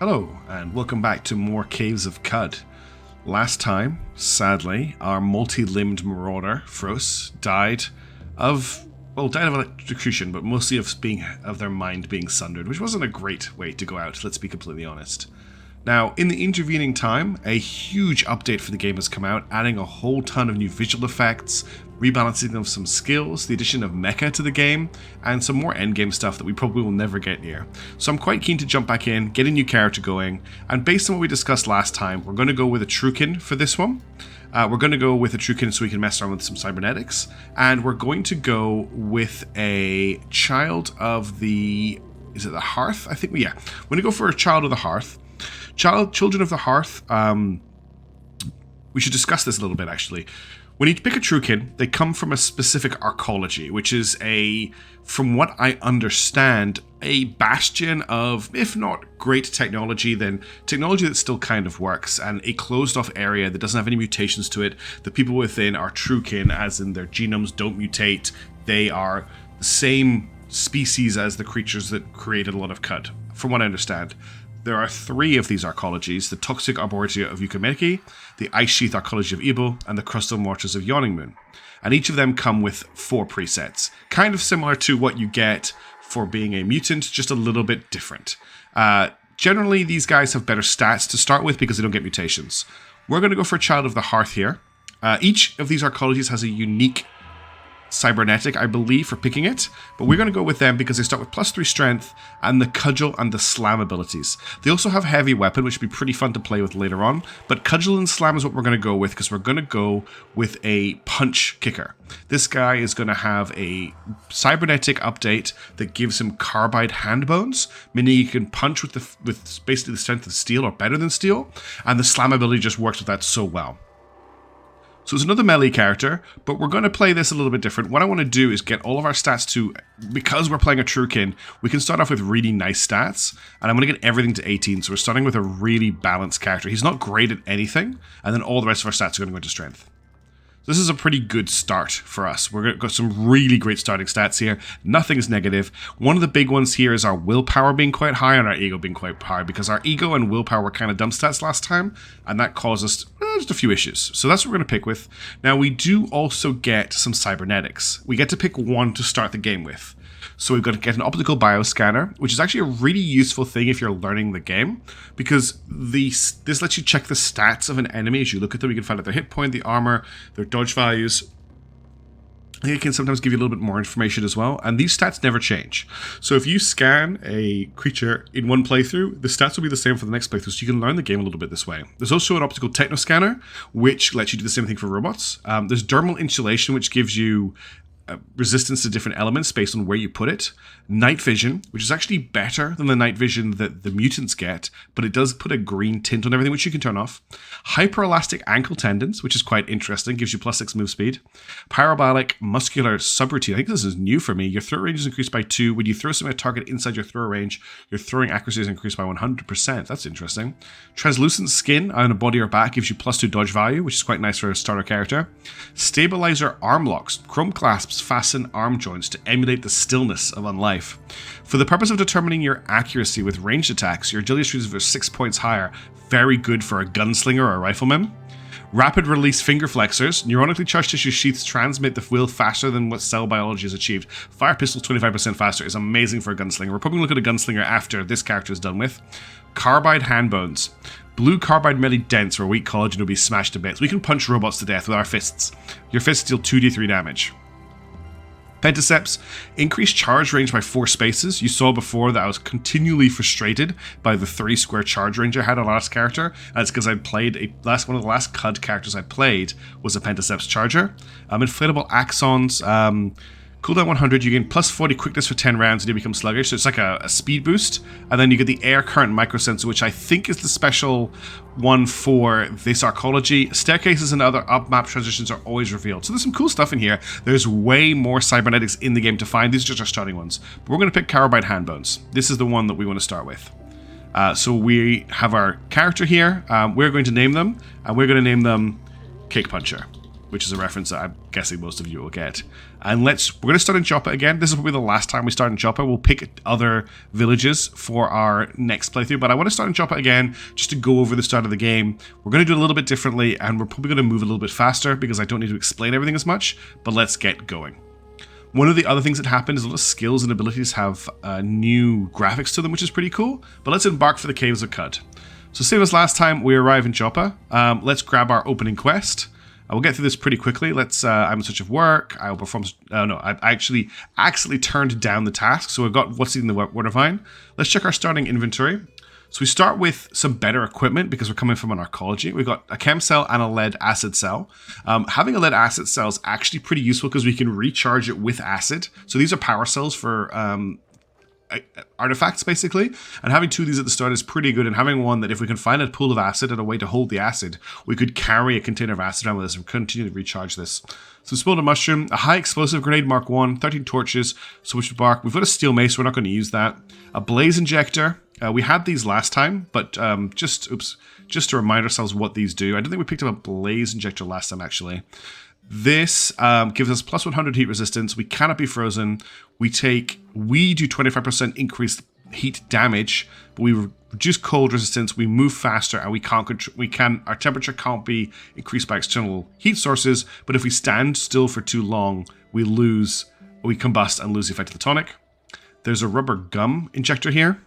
Hello, and welcome back to more Caves of Cud. Last time, sadly, our multi-limbed marauder, Fros, died of electrocution, but mostly of their mind being sundered, which wasn't a great way to go out, let's be completely honest. Now, in the intervening time, a huge update for the game has come out, adding a whole ton of new visual effects, rebalancing of some skills, the addition of mecha to the game, and some more endgame stuff that we probably will never get near. So I'm quite keen to jump back in, get a new character going, and based on what we discussed last time, we're going to go with a Trukin for this one. We're going to go with a Trukin so we can mess around with some cybernetics, and we're going to go with a Child of the... is it the Hearth? I think, yeah. We're going to go for a Child of the Hearth. Children of the Hearth, we should discuss this a little bit actually. When you pick a Trukin, they come from a specific arcology, which is from what I understand, a bastion of, if not great technology, then technology that still kind of works, and a closed-off area that doesn't have any mutations to it. The people within are Trukin, as in their genomes don't mutate. They are the same species as the creatures that created a lot of Cud, from what I understand. There are 3 of these arcologies: the Toxic Arboretia of Yukameki, the Ice Sheath Arcology of Ibo, and the Crystal Mortars of Yawning Moon. And each of them come with 4 presets. Kind of similar to what you get for being a mutant, just a little bit different. Generally, these guys have better stats to start with because they don't get mutations. We're going to go for Child of the Hearth here. Each of these arcologies has a unique cybernetic, I believe, for picking it, but we're going to go with them because they start with +3 strength and the cudgel and the slam abilities. They also have heavy weapon, which would be pretty fun to play with later on, but cudgel and slam is what we're going to go with because we're going to go with a punch kicker. This guy is going to have a cybernetic update that gives him carbide hand bones, meaning he can punch with basically the strength of steel or better than steel, and the slam ability just works with that so well. So it's another melee character, but we're going to play this a little bit different. What I want to do is get all of our stats to, because we're playing a Trukin, we can start off with really nice stats, and I'm going to get everything to 18, so we're starting with a really balanced character. He's not great at anything, and then all the rest of our stats are going to go into strength. This is a pretty good start for us. We've got some really great starting stats here. Nothing's negative. One of the big ones here is our willpower being quite high and our ego being quite high, because our ego and willpower were kind of dumb stats last time, and that caused us just a few issues. So that's what we're going to pick with. Now, we do also get some cybernetics. We get to pick one to start the game with. So we've got to get an optical bioscanner, which is actually a really useful thing if you're learning the game, because this lets you check the stats of an enemy. As you look at them, you can find out their hit point, the armor, their dodge values. And it can sometimes give you a little bit more information as well, and these stats never change. So if you scan a creature in one playthrough, the stats will be the same for the next playthrough, so you can learn the game a little bit this way. There's also an optical technoscanner, which lets you do the same thing for robots. There's dermal insulation, which gives you resistance to different elements based on where you put it. Night vision, which is actually better than the night vision that the mutants get, but it does put a green tint on everything, which you can turn off. Hyperelastic ankle tendons, which is quite interesting, gives you +6 move speed. Parabolic muscular subroutine, I think this is new for me. Your throw range is increased by 2. When you throw something at a target inside your throw range, your throwing accuracy is increased by 100%. That's interesting. Translucent skin on a body or back gives you +2 dodge value, which is quite nice for a starter character. Stabilizer arm locks. Chrome clasps fasten arm joints to emulate the stillness of unlife. For the purpose of determining your accuracy with ranged attacks, your agility streaks are 6 points higher. Very good for a gunslinger or a rifleman. Rapid release finger flexors. Neuronically charged tissue sheaths transmit the will faster than what cell biology has achieved. Fire pistol 25% faster is amazing for a gunslinger. We're probably going to look at a gunslinger after this character is done with. Carbide hand bones. Blue carbide melee dents where weak collagen will be smashed to bits. We can punch robots to death with our fists. Your fists deal 2d3 damage. Pentaceps, increased charge range by 4 spaces. You saw before that I was continually frustrated by the 3 square charge range I had on last character. That's because I played one of the last CUD characters I played was a Pentaceps charger. Inflatable axons, cooldown 100, you gain +40 quickness for 10 rounds and you become sluggish, so it's like a speed boost. And then you get the air current microsensor, which I think is the special one for this arcology. Staircases and other up-map transitions are always revealed. So there's some cool stuff in here. There's way more cybernetics in the game to find. These are just our starting ones. But we're going to pick Carbide Handbones. This is the one that we want to start with. So we have our character here. We're going to name them, and we're going to name them Kickpuncher. which is a reference that I'm guessing most of you will get. And we're going to start in Joppa again. This is probably the last time we start in Joppa. We'll pick other villages for our next playthrough, but I want to start in Joppa again just to go over the start of the game. We're going to do it a little bit differently, and we're probably going to move a little bit faster because I don't need to explain everything as much, but let's get going. One of the other things that happened is a lot of skills and abilities have new graphics to them, which is pretty cool, but let's embark for the Caves of Cud. So same as last time, we arrive in Joppa. Let's grab our opening quest. We'll get through this pretty quickly. I'm in search of work. I will perform. Oh no, I actually turned down the task. So we've got what's in the water vine. Let's check our starting inventory. So we start with some better equipment because we're coming from an arcology. We've got a chem cell and a lead acid cell. Having a lead acid cell is actually pretty useful because we can recharge it with acid. So these are power cells for artifacts basically, and having two of these at the start is pretty good, and having one that if we can find a pool of acid and a way to hold the acid, we could carry a container of acid around with us and continue to recharge this. So spilled a mushroom, a high explosive grenade Mark 1, 13 torches, switch bark. We've got a steel mace, we're not going to use that. A blaze injector. We had these last time, but just to remind ourselves what these do. I don't think we picked up a blaze injector last time actually. This gives us plus 100 heat resistance. We cannot be frozen. We do 25% increased heat damage, but we reduce cold resistance. We move faster, and our temperature can't be increased by external heat sources. But if we stand still for too long, we combust and lose the effect of the tonic. There's a rubber gum injector here,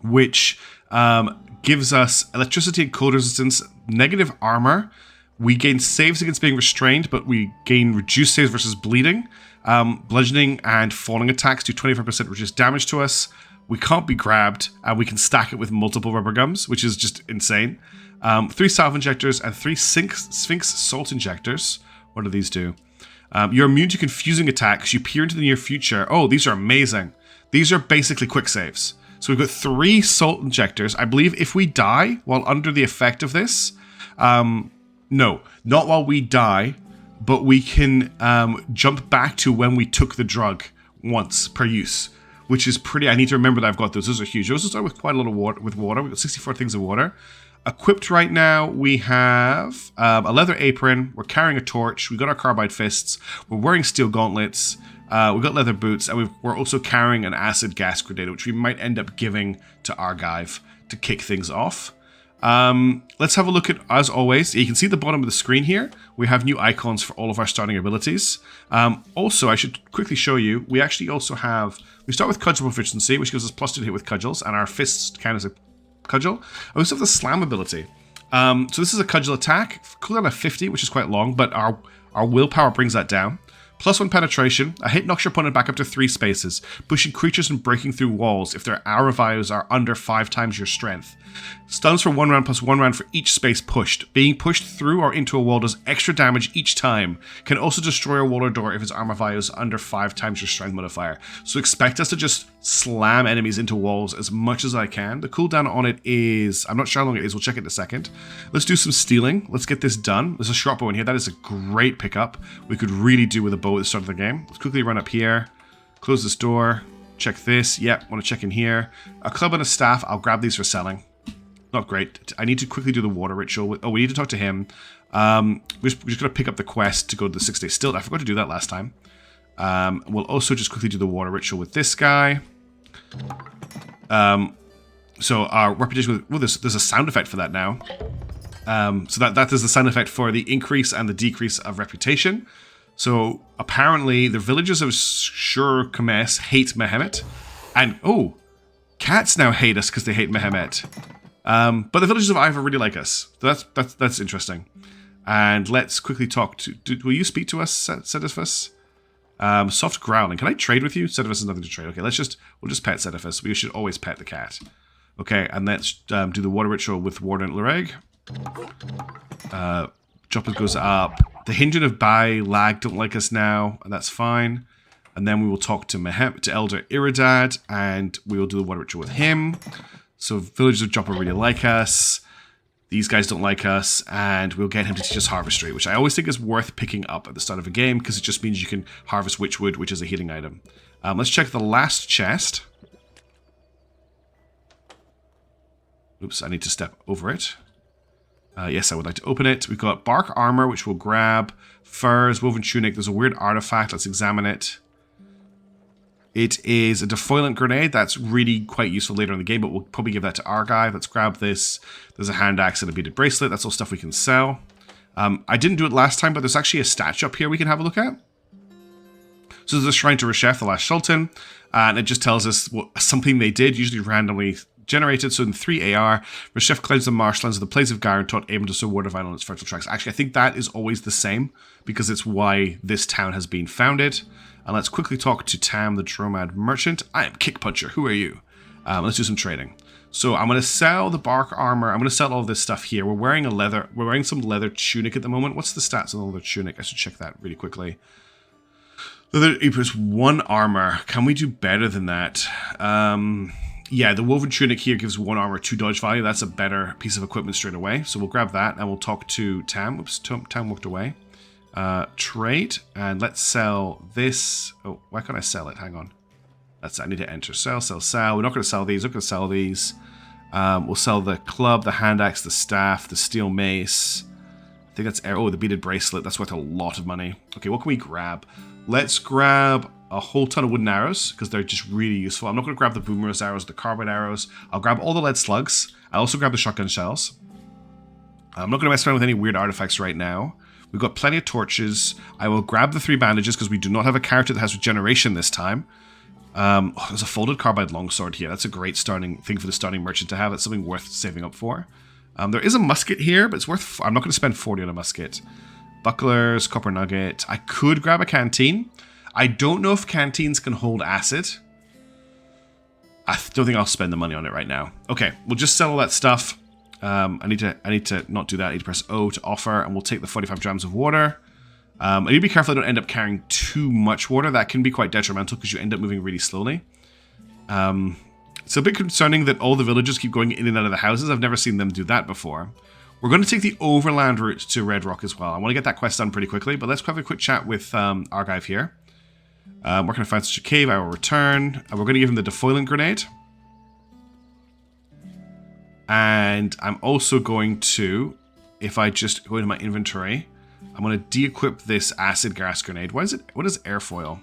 which gives us electricity and cold resistance, negative armor. We gain saves against being restrained, but we gain reduced saves versus bleeding. Bludgeoning and falling attacks do 25% reduced damage to us. We can't be grabbed, and we can stack it with multiple rubber gums, which is just insane. 3 salve injectors and 3 Sphinx salt injectors. What do these do? You're immune to confusing attacks. You peer into the near future. Oh, these are amazing. These are basically quick saves. So we've got 3 salt injectors. I believe if we die while under the effect of this... No, not while we die, but we can jump back to when we took the drug once per use, which is pretty... I need to remember that I've got those. Those are huge. Those start with quite a lot of water. We've got 64 things of water. Equipped right now, we have a leather apron. We're carrying a torch. We've got our carbide fists. We're wearing steel gauntlets. We've got leather boots, and we're also carrying an acid gas grenade, which we might end up giving to Argive to kick things off. Let's have a look at, as always, you can see at the bottom of the screen here, we have new icons for all of our starting abilities. Also, I should quickly show you, we actually also have, we start with cudgel proficiency, which gives us plus 2 to hit with cudgels, and our fists count as a cudgel. And we also have the slam ability. So this is a cudgel attack, cooldown of 50, which is quite long, but our willpower brings that down. Plus 1 penetration. A hit knocks your opponent back up to 3 spaces, pushing creatures and breaking through walls if their arrow values are under 5 times your strength. Stuns for 1 round plus 1 round for each space pushed. Being pushed through or into a wall does extra damage each time. Can also destroy a wall or door if its armor value is under 5 times your strength modifier. So expect us to just slam enemies into walls as much as I can. The cooldown on it is... I'm not sure how long it is. We'll check it in a second. Let's do some stealing. Let's get this done. There's a short bow in here. That is a great pickup. We could really do with a bow at the start of the game. Let's quickly run up here. Close this door. Check this. Yep, want to check in here. A club and a staff. I'll grab these for selling. Not great. I need to quickly do the water ritual. Oh, we need to talk to him. We're just going to pick up the quest to go to the 6-day still. I forgot to do that last time. We'll also just quickly do the water ritual with this guy. So our reputation with... Well, there's a sound effect for that now. So that is the sound effect for the increase and the decrease of reputation. So apparently the villagers of Shur Kames hate Mehmet. And, oh, cats now hate us because they hate Mehmet. But the villagers of Ivar really like us. So that's interesting. And let's quickly talk to... will you speak to us, Sedifus? Soft growling. Can I trade with you? Sedifus has nothing to trade. Okay, we'll just pet Sedifus. We should always pet the cat. Okay, and let's do the water ritual with Warden Loreg. Joppa goes up. The Hindran of Bai Lag don't like us now, and that's fine. And then we will talk to Elder Iridad, and we will do the water ritual with him. So villagers of Joppa really like us. These guys don't like us, and we'll get him to teach us harvestry, which I always think is worth picking up at the start of a game, because it just means you can harvest witchwood, which is a healing item. Let's check the last chest. Oops, I need to step over it. Yes, I would like to open it. We've got bark armor, which we'll grab. Furs, woven tunic. There's a weird artifact. Let's examine it. It is a defoliant grenade. That's really quite useful later in the game, but we'll probably give that to our guy. Let's grab this. There's a hand axe and a beaded bracelet. That's all stuff we can sell. I didn't do it last time, but there's actually a statue up here we can have a look at. So there's a shrine to Reshef, the last sultan, and it just tells us something they did, usually randomly generated. So in 3 AR, Reshef cleansed the marshlands of the plains of Gyre and taught Abram to sow water vine on its fertile tracks. Actually, I think that is always the same, because it's why this town has been founded. And let's quickly talk to Tam, the Dromad merchant. I am Kickpuncher. Who are you? Let's do some trading. So I'm going to sell the bark armor. I'm going to sell all this stuff here. We're wearing some leather tunic at the moment. What's the stats on the leather tunic? I should check that really quickly. Leather equals 1 armor. Can we do better than that? Yeah, the woven tunic here gives 1 armor 2 dodge value. That's a better piece of equipment straight away. So we'll grab that and we'll talk to Tam. Oops, Tam walked away. Trade, and let's sell this. Oh, why can't I sell it? Hang on. I need to enter. Sell. We're not going to sell these. We're going to sell these. We'll sell the club, the hand axe, the staff, the steel mace. I think that's... Oh, the beaded bracelet. That's worth a lot of money. Okay, what can we grab? Let's grab a whole ton of wooden arrows, because they're just really useful. I'm not going to grab the boomerang arrows, the carbide arrows. I'll grab all the lead slugs. I'll also grab the shotgun shells. I'm not going to mess around with any weird artifacts right now. We've got plenty of torches. I will grab the 3 bandages because we do not have a character that has regeneration this time. There's a folded carbide longsword here. That's a great starting thing for the starting merchant to have. That's something worth saving up for. There is a musket here, but it's worth... I'm not going to spend 40 on a musket. Bucklers, copper nugget. I could grab a canteen. I don't know if canteens can hold acid. I don't think I'll spend the money on it right now. Okay, we'll just sell all that stuff. I need to not do that. I need to press O to offer, and we'll take the 45 grams of water. I need to be careful I don't end up carrying too much water. That can be quite detrimental because you end up moving really slowly. It's a bit concerning that all the villagers keep going in and out of the houses. I've never seen them do that before. We're going to take the overland route to Red Rock as well. I want to get that quest done pretty quickly, but let's have a quick chat with Argive here. Where can I find such a cave? I will return. We're going to give him the defoliant grenade. And I'm also going to, if I just go into my inventory, I'm going to de-equip this acid gas grenade. What is airfoil?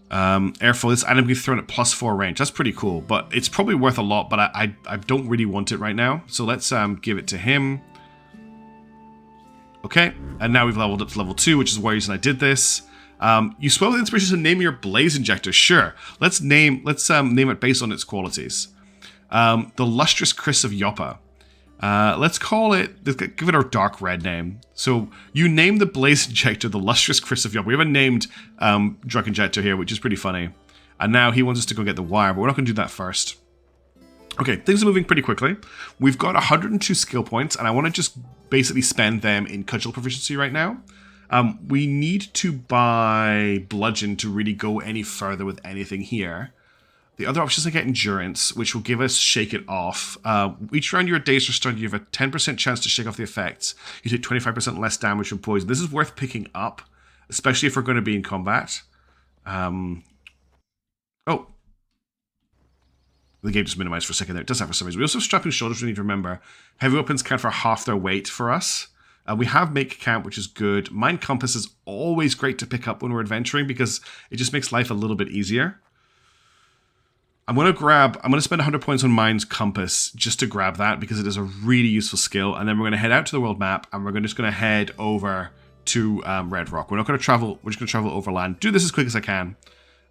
Airfoil, this item can be thrown at +4 range. That's pretty cool, but it's probably worth a lot, but I don't really want it right now. So let's give it to him. Okay, and now we've leveled up to level 2, which is why reason I did this. You swell with inspiration to name your blaze injector. Sure, let's name it based on its qualities. The lustrous Chris of Joppa. Let's call it, give it a dark red name. So you name the blaze injector the lustrous Chris of Joppa. We have a named drug injector here, which is pretty funny. And now he wants us to go get the wire, but we're not going to do that first. Okay, things are moving pretty quickly. We've got 102 skill points, and I want to just basically spend them in cudgel proficiency right now. We need to buy bludgeon to really go any further with anything here. The other option is to get endurance, which will give us shake it off. Each round your days are starting, you have a 10% chance to shake off the effects. You take 25% less damage from poison. This is worth picking up, especially if we're going to be in combat. Oh. The game just minimized for a second there. It does that for some reason. We also have strapping shoulders, we need to remember. Heavy weapons count for half their weight for us. We have Make Camp, which is good. Mind Compass is always great to pick up when we're adventuring because it just makes life a little bit easier. I'm going to spend 100 points on Mind Compass just to grab that because it is a really useful skill. And then we're going to head out to the world map and we're just going to head over to Red Rock. We're not going to travel, we're just going to travel overland. Do this as quick as I can.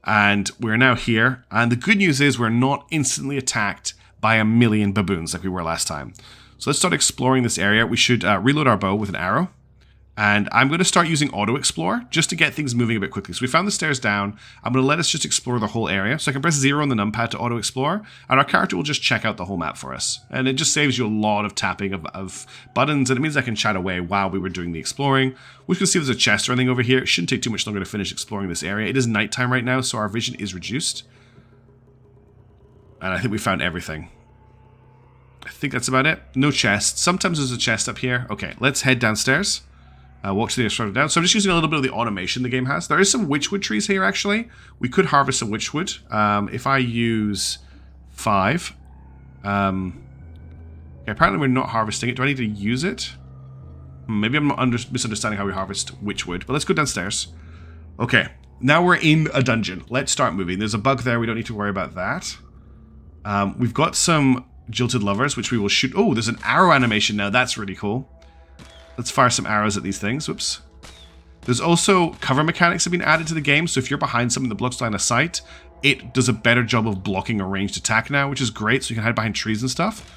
And we're now here. And the good news is we're not instantly attacked by a million baboons like we were last time. So let's start exploring this area. We should reload our bow with an arrow. And I'm going to start using Auto Explore just to get things moving a bit quickly. So we found the stairs down. I'm going to let us just explore the whole area. So I can press 0 on the numpad to Auto Explore. And our character will just check out the whole map for us. And it just saves you a lot of tapping of buttons. And it means I can chat away while we were doing the exploring. We can see there's a chest or anything over here. It shouldn't take too much longer to finish exploring this area. It is nighttime right now, so our vision is reduced. And I think we found everything. I think that's about it. No chest. Sometimes there's a chest up here. Okay, let's head downstairs. Walk to the other side down. So I'm just using a little bit of the automation the game has. There is some witchwood trees here, actually. We could harvest some witchwood. If I use 5. Okay, Okay, apparently we're not harvesting it. Do I need to use it? Maybe I'm not misunderstanding how we harvest witchwood, but let's go downstairs. Okay, now we're in a dungeon. Let's start moving. There's a bug there. We don't need to worry about that. We've got some jilted lovers, which we will shoot. Oh, there's an arrow animation now. That's really cool. Let's fire some arrows at these things. Whoops. There's also cover mechanics have been added to the game, so if you're behind something that blocks line of sight, it does a better job of blocking a ranged attack now, which is great, so you can hide behind trees and stuff.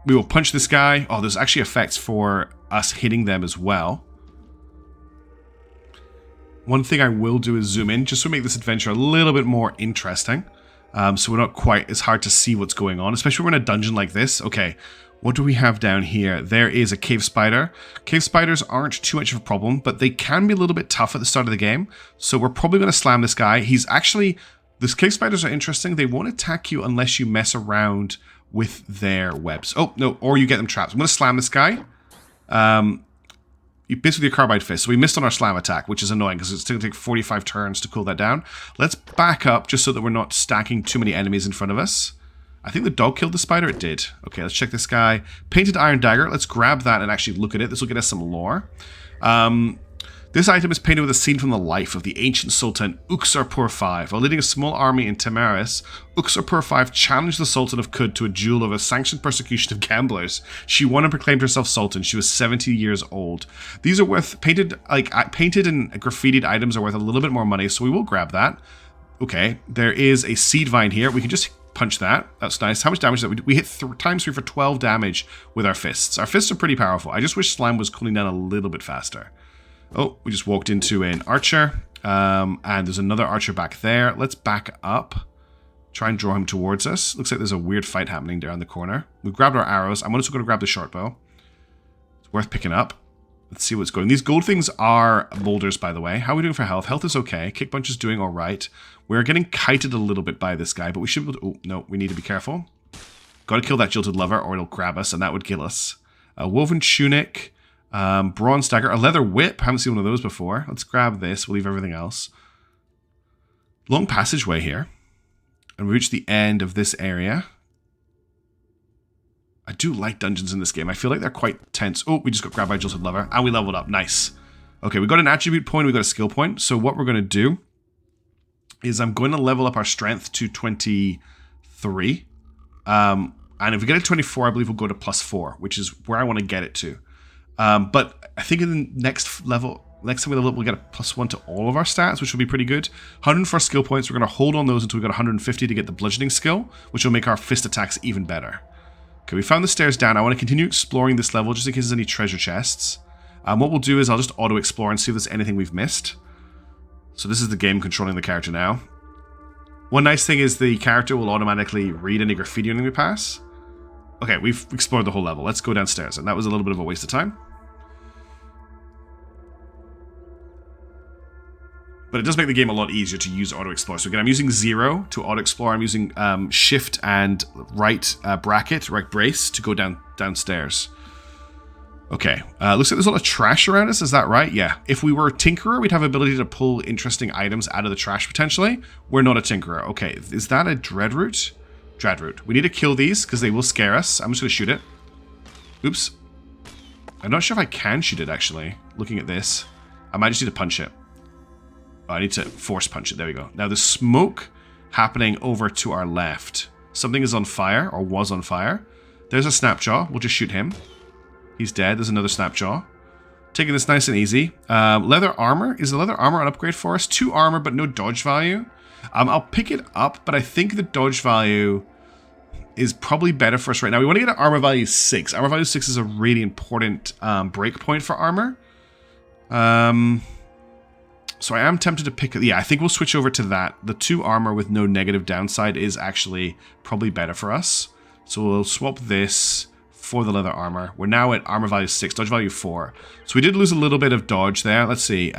We will punch this guy. Oh, there's actually effects for us hitting them as well. One thing I will do is zoom in, just to make this adventure a little bit more interesting. So we're not quite as hard to see what's going on, especially when we're in a dungeon like this. Okay, what do we have down here? There is a cave spider. Cave spiders aren't too much of a problem, but they can be a little bit tough at the start of the game. So we're probably going to slam this guy. He's actually... These cave spiders are interesting. They won't attack you unless you mess around with their webs. Oh, no, or you get them trapped. I'm going to slam this guy. You basically a carbide fist. So we missed on our slam attack, which is annoying because it's going to take 45 turns to cool that down. Let's back up just so that we're not stacking too many enemies in front of us. I think the dog killed the spider. It did. Okay, let's check this guy. Painted iron dagger. Let's grab that and actually look at it. This will get us some lore. This item is painted with a scene from the life of the ancient Sultan Uxarpur V. While leading a small army in Tamaris, Uxarpur V challenged the Sultan of Kud to a duel over sanctioned persecution of gamblers. She won and proclaimed herself Sultan. She was 70 years old. These are worth painted and graffitied items are worth a little bit more money, so we will grab that. Okay, there is a seed vine here. We can just punch that. That's nice. How much damage is that? We hit times 3 for 12 damage with our fists. Our fists are pretty powerful. I just wish slime was cooling down a little bit faster. Oh, we just walked into an archer, and there's another archer back there. Let's back up, try and draw him towards us. Looks like there's a weird fight happening down the corner. We've grabbed our arrows. I'm also going to grab the short bow. It's worth picking up. Let's see what's going. These gold things are boulders, by the way. How are we doing for health? Health is okay. Kickpuncher is doing all right. We're getting kited a little bit by this guy, but we should... Oh, no, we need to be careful. Got to kill that jilted lover, or it'll grab us, and that would kill us. A woven tunic... bronze dagger, a leather whip. Haven't seen one of those before. Let's grab this. We'll leave everything else. Long passageway here. And we reach the end of this area. I do like dungeons in this game. I feel like they're quite tense. Oh, we just got grabbed by Jilted Lover. And we leveled up. Nice. Okay, we got an attribute point. We got a skill point. So what we're going to do is I'm going to level up our strength to 23. And if we get it to 24, I believe we'll go to +4, which is where I want to get it to. But I think in the next time we level up, we'll get a +1 to all of our stats, which will be pretty good. 104 skill points. We're going to hold on those until we got 150 to get the bludgeoning skill, which will make our fist attacks even better. Okay, we found the stairs down. I want to continue exploring this level just in case there's any treasure chests. What we'll do is I'll just auto-explore and see if there's anything we've missed. So this is the game controlling the character now. One nice thing is the character will automatically read any graffiti when we pass. Okay, we've explored the whole level. Let's go downstairs. And that was a little bit of a waste of time. But it does make the game a lot easier to use auto-explore. So again, I'm using 0 to auto-explore. I'm using shift and right brace to go downstairs. Okay, looks like there's a lot of trash around us. Is that right? Yeah. If we were a tinkerer, we'd have ability to pull interesting items out of the trash potentially. We're not a tinkerer. Okay, is that a dreadroot? Dreadroot. We need to kill these because they will scare us. I'm just going to shoot it. Oops. I'm not sure if I can shoot it, actually. Looking at this. I might just need to punch it. Oh, I need to force punch it. There we go. Now, there's smoke happening over to our left. Something is on fire, or was on fire. There's a Snapjaw. We'll just shoot him. He's dead. There's another Snapjaw. Taking this nice and easy. Leather armor. Is the leather armor an upgrade for us? 2 armor, but no dodge value. I'll pick it up, but I think the dodge value is probably better for us right now. We want to get an armor value 6. Armor value 6 is a really important break point for armor. So I am tempted to pick... Yeah, I think we'll switch over to that. The 2 armor with no negative downside is actually probably better for us. So we'll swap this for the leather armor. We're now at armor value 6, dodge value 4. So we did lose a little bit of dodge there. Let's see.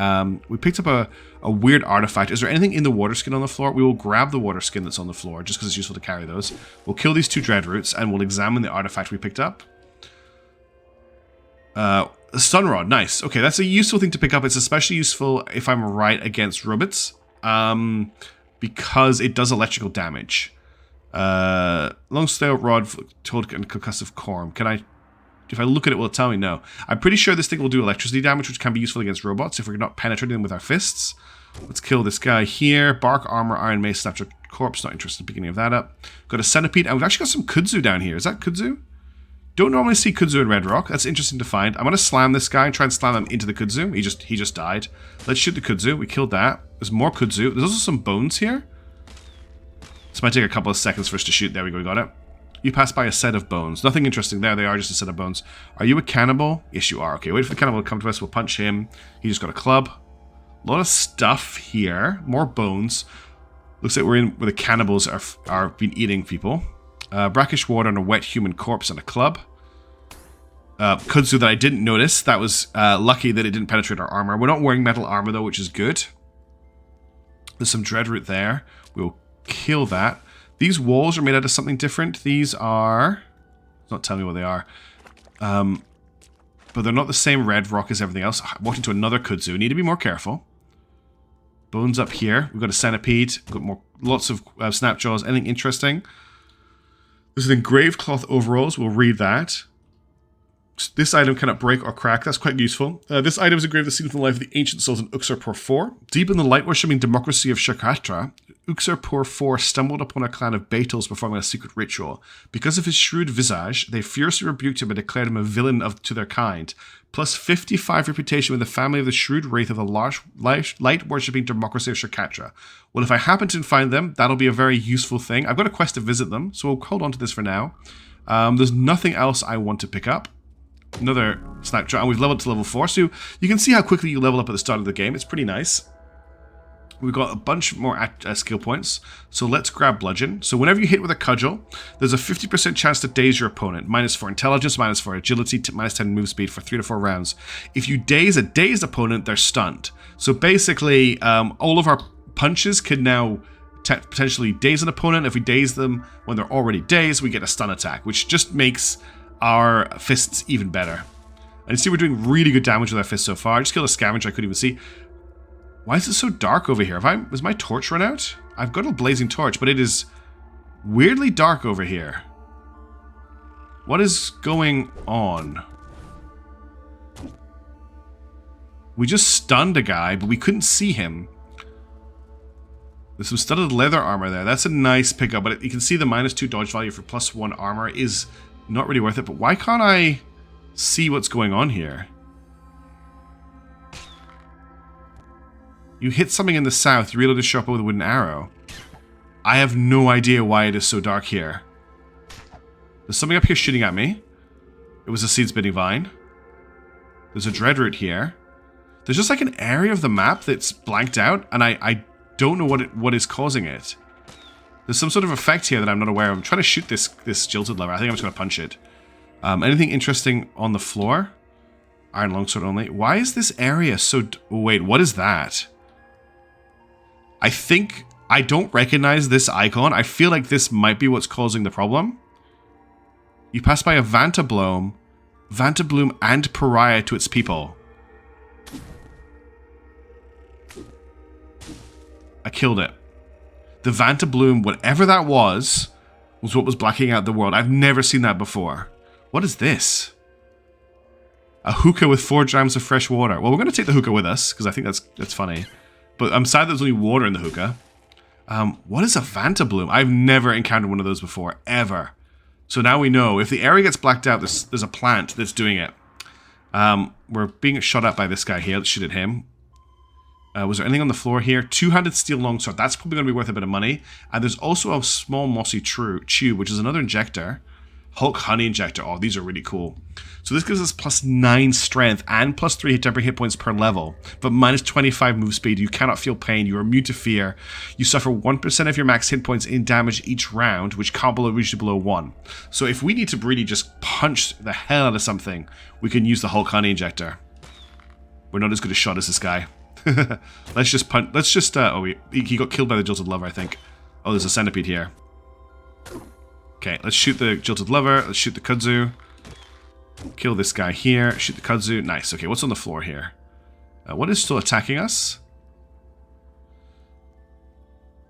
We picked up a weird artifact. Is there anything in the water skin on the floor? We will grab the water skin that's on the floor just because it's useful to carry those. We'll kill these 2 dreadroots and we'll examine the artifact we picked up. A stun rod, nice. Okay, that's a useful thing to pick up. It's especially useful if I'm right against robots, because it does electrical damage. Long stale rod, toad, and concussive corn. Can I... If I look at it, will it tell me? No. I'm pretty sure this thing will do electricity damage, which can be useful against robots if we're not penetrating them with our fists. Let's kill this guy here. Bark, armor, iron mace, snapshot, corpse. Not interested in picking any of that up. Got a centipede, and we've actually got some kudzu down here. Is that kudzu? Don't normally see kudzu in Red Rock. That's interesting to find. I'm going to slam this guy and try and slam him into the kudzu. He just died. Let's shoot the kudzu. We killed that. There's more kudzu. There's also some bones here. This might take a couple of seconds for us to shoot. There we go. We got it. You pass by a set of bones. Nothing interesting there. They are just a set of bones. Are you a cannibal? Yes, you are. Okay, wait for the cannibal to come to us. We'll punch him. He just got a club. A lot of stuff here. More bones. Looks like we're in where the cannibals are been eating people. Brackish water and a wet human corpse and a club. Kudzu that I didn't notice. That was lucky that it didn't penetrate our armor. We're not wearing metal armor though, which is good. There's some dreadroot there. We'll kill that. These walls are made out of something different. These are... It's not telling me what they are. But they're not the same red rock as everything else. I walked into another kudzu. Need to be more careful. Bones up here. We've got a centipede. We've got more, lots of snapjaws. Anything interesting? There's an engraved cloth overalls. We'll read that. This item cannot break or crack. That's quite useful. This item is engraved the scene from the life of the ancient Sultan Uxarpur IV. Deep in the light-worshipping democracy of Shakatra, Uxarpur IV stumbled upon a clan of Beetles performing a secret ritual. Because of his shrewd visage, they fiercely rebuked him and declared him a villain to their kind. Plus 55 reputation with the family of the shrewd wraith of the light-worshipping democracy of Shakatra. Well, if I happen to find them, that'll be a very useful thing. I've got a quest to visit them, so we'll hold on to this for now. There's nothing else I want to pick up. Another snapshot, and we've leveled to level 4, so you can see how quickly you level up at the start of the game. It's pretty nice. We've got a bunch more skill points, so let's grab Bludgeon. So whenever you hit with a cudgel, there's a 50% chance to daze your opponent. -4 intelligence, -4 agility, -10 move speed for 3 to 4 rounds. If you daze a dazed opponent, they're stunned. So basically, all of our punches can now potentially daze an opponent. If we daze them when they're already dazed, we get a stun attack, which just makes our fists even better. And you see we're doing really good damage with our fists so far. I just killed a scavenger I couldn't even see. Why is it so dark over here? Was my torch run out? I've got a blazing torch, but it is weirdly dark over here. What is going on? We just stunned a guy, but we couldn't see him. There's some studded leather armor there. That's a nice pickup, but you can see the -2 dodge value for +1 armor is not really worth it. But why can't I see what's going on here? You hit something in the south, you reload the Joppa with a wooden arrow. I have no idea why it is so dark here. There's something up here shooting at me. It was a seed-spitting vine. There's a dreadroot here. There's just like an area of the map that's blanked out, and I don't know what is causing it. There's some sort of effect here that I'm not aware of. I'm trying to shoot this jilted lever. I think I'm just going to punch it. Anything interesting on the floor? Iron longsword only. Why is this area so... Wait, what is that? I think... I don't recognize this icon. I feel like this might be what's causing the problem. You pass by a Vantabloom and Pariah to its people. I killed it. The Vantabloom, whatever that was what was blacking out the world. I've never seen that before. What is this? A hookah with 4 grams of fresh water. Well, we're going to take the hookah with us, because I think that's funny. But I'm sad there's only water in the hookah. What is a Vantabloom? I've never encountered one of those before, ever. So now we know. If the area gets blacked out, there's a plant that's doing it. We're being shot at by this guy here. Let's shoot at him. Was there anything on the floor here? 2-handed steel longsword. That's probably going to be worth a bit of money. And there's also a small mossy tube, which is another injector. Hulk honey injector. Oh, these are really cool. So this gives us +9 strength and +3 temporary hit points per level, but -25 move speed. You cannot feel pain. You are immune to fear. You suffer 1% of your max hit points in damage each round, which can't be reached below 1. So if we need to really just punch the hell out of something, we can use the Hulk honey injector. We're not as good a shot as this guy. Let's just punch. Let's just. Oh, he got killed by the jilted lover, I think. Oh, there's a centipede here. Okay, let's shoot the jilted lover. Let's shoot the kudzu. Kill this guy here. Shoot the kudzu. Nice. Okay, what's on the floor here? What is still attacking us?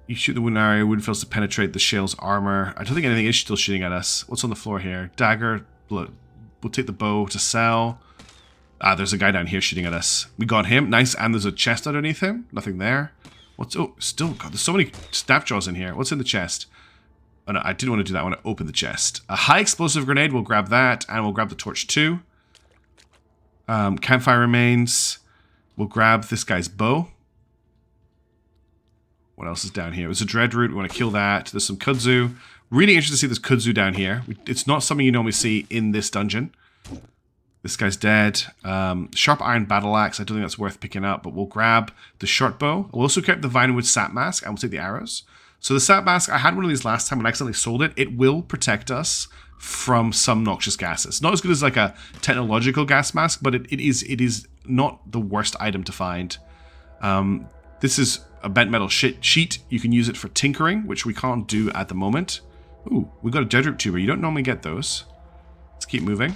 You shoot the wound area, wound fails to penetrate the shell's armor. I don't think anything is still shooting at us. What's on the floor here? Dagger. We'll take the bow to sell. Ah, there's a guy down here shooting at us. We got him. Nice. And there's a chest underneath him. Nothing there. What's... Oh, still... God, there's so many snapjaws in here. What's in the chest? Oh, no, I didn't want to do that. I want to open the chest. A high explosive grenade. We'll grab that. And we'll grab the torch too. Campfire remains. We'll grab this guy's bow. What else is down here? There's a dreadroot. We want to kill that. There's some kudzu. Really interested to see this kudzu down here. It's not something you normally see in this dungeon. This guy's dead. Sharp iron battle axe. I don't think that's worth picking up, but we'll grab the short bow. We'll also keep the vinewood sap mask, and we'll take the arrows. So the sap mask, I had one of these last time and I accidentally sold it. It will protect us from some noxious gases. Not as good as like a technological gas mask, but it is not the worst item to find. This is a bent metal sheet. You can use it for tinkering, which we can't do at the moment. Ooh, we got a dreadroot tuber. You don't normally get those. Let's keep moving.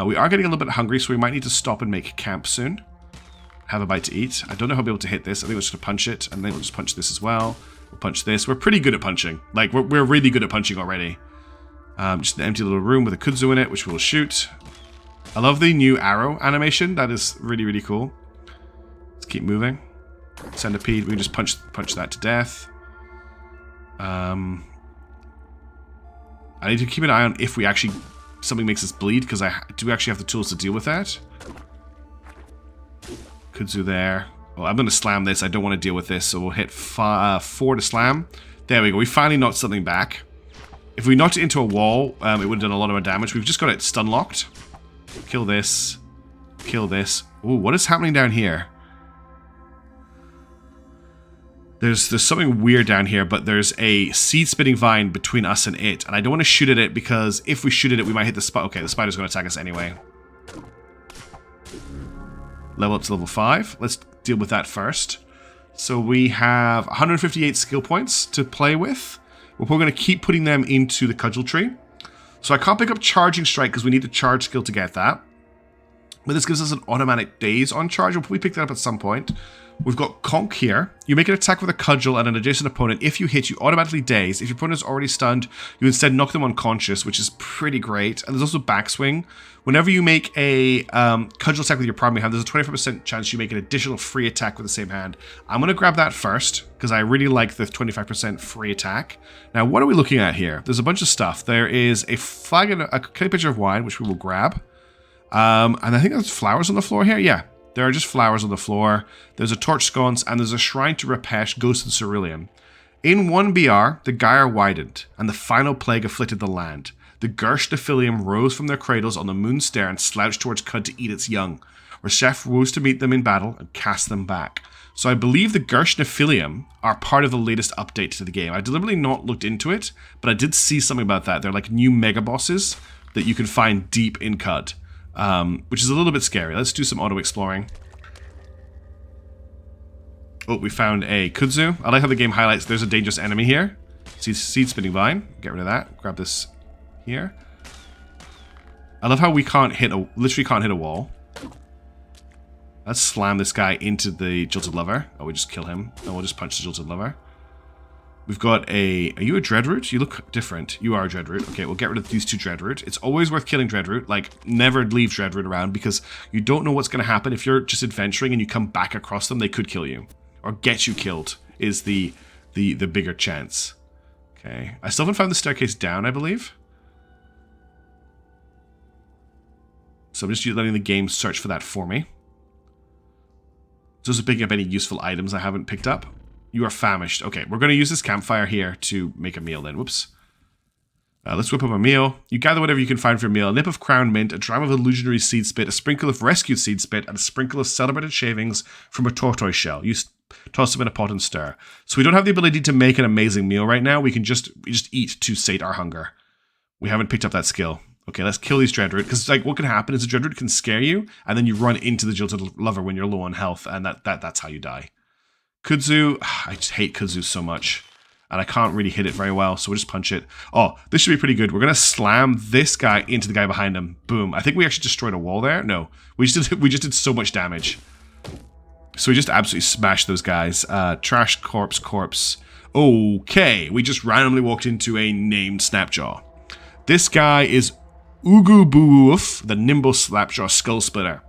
We are getting a little bit hungry, so we might need to stop and make camp soon. Have a bite to eat. I don't know how I'll be able to hit this. I think we're just going to punch it, and then we'll just punch this as well. We'll punch this. We're pretty good at punching. Like, we're really good at punching already. Just an empty little room with a kudzu in it, which we'll shoot. I love the new arrow animation. That is really, really cool. Let's keep moving. Centipede. We can just punch that to death. I need to keep an eye on if we actually... something makes us bleed, because I do actually have the tools to deal with that. Kudzu there. Well, I'm going to slam this. I don't want to deal with this, so we'll hit 4 to slam. There we go. We finally knocked something back. If we knocked it into a wall, it would have done a lot of damage. We've just got it stun locked. Kill this. Kill this. Ooh, what is happening down here? There's something weird down here, but there's a seed-spitting vine between us and it, and I don't want to shoot at it because if we shoot at it, we might hit the spider. Okay, the spider's going to attack us anyway. Level up to level 5. Let's deal with that first. So we have 158 skill points to play with. We're going to keep putting them into the cudgel tree. So I can't pick up charging strike because we need the charge skill to get that. But this gives us an automatic daze on charge. We'll probably pick that up at some point. We've got Conk here. You make an attack with a cudgel at an adjacent opponent. If you hit, you automatically daze. If your opponent is already stunned, you instead knock them unconscious, which is pretty great. And there's also backswing. Whenever you make a cudgel attack with your primary hand, there's a 25% chance you make an additional free attack with the same hand. I'm going to grab that first, because I really like the 25% free attack. Now, what are we looking at here? There's a bunch of stuff. There is a flag and a clear pitcher of wine, which we will grab. And I think there's flowers on the floor here. Yeah. There are just flowers on the floor. There's a torch sconce, and there's a shrine to Rapesh, ghost of Cerulean. In 1BR, the gyre widened, and the final plague afflicted the land. The Gersh Nephilium rose from their cradles on the moon stair and slouched towards Cud to eat its young. Reshef rose to meet them in battle and cast them back. So I believe the Gersh Nephilium are part of the latest update to the game. I deliberately not looked into it, but I did see something about that. They're like new mega bosses that you can find deep in Cud. Which is a little bit scary. Let's do some auto-exploring. Oh, we found a kudzu. I like how the game highlights there's a dangerous enemy here. Seed spinning vine. Get rid of that. Grab this here. I love how we literally can't hit a wall. Let's slam this guy into the jilted lover. Oh, we just kill him. And we'll just punch the jilted lover. We've got a... Are you a dreadroot? You look different. You are a dreadroot. Okay, we'll get rid of these 2 dreadroot. It's always worth killing dreadroot. Like, never leave dreadroot around because you don't know what's going to happen. If you're just adventuring and you come back across them, they could kill you. Or get you killed is the bigger chance. Okay. I still haven't found the staircase down, I believe. So I'm just letting the game search for that for me. So is it picking up any useful items I haven't picked up? You are famished. Okay, we're going to use this campfire here to make a meal then. Whoops. Let's whip up a meal. You gather whatever you can find for a meal. A nip of crown mint, a dram of illusionary seed spit, a sprinkle of rescued seed spit, and a sprinkle of celebrated shavings from a tortoise shell. You toss them in a pot and stir. So we don't have the ability to make an amazing meal right now. We just eat to sate our hunger. We haven't picked up that skill. Okay, let's kill these dreadroot. Because like what can happen is a dreadroot can scare you, and then you run into the jilted lover when you're low on health, and that's how you die. Kudzu, I just hate kudzu so much. And I can't really hit it very well, so we'll just punch it. Oh, this should be pretty good. We're going to slam this guy into the guy behind him. Boom. I think we actually destroyed a wall there. No, we just did so much damage. So we just absolutely smashed those guys. Trash, corpse. Okay, we just randomly walked into a named Snapjaw. This guy is Ugubuuf, the nimble Snapjaw Skull Splitter.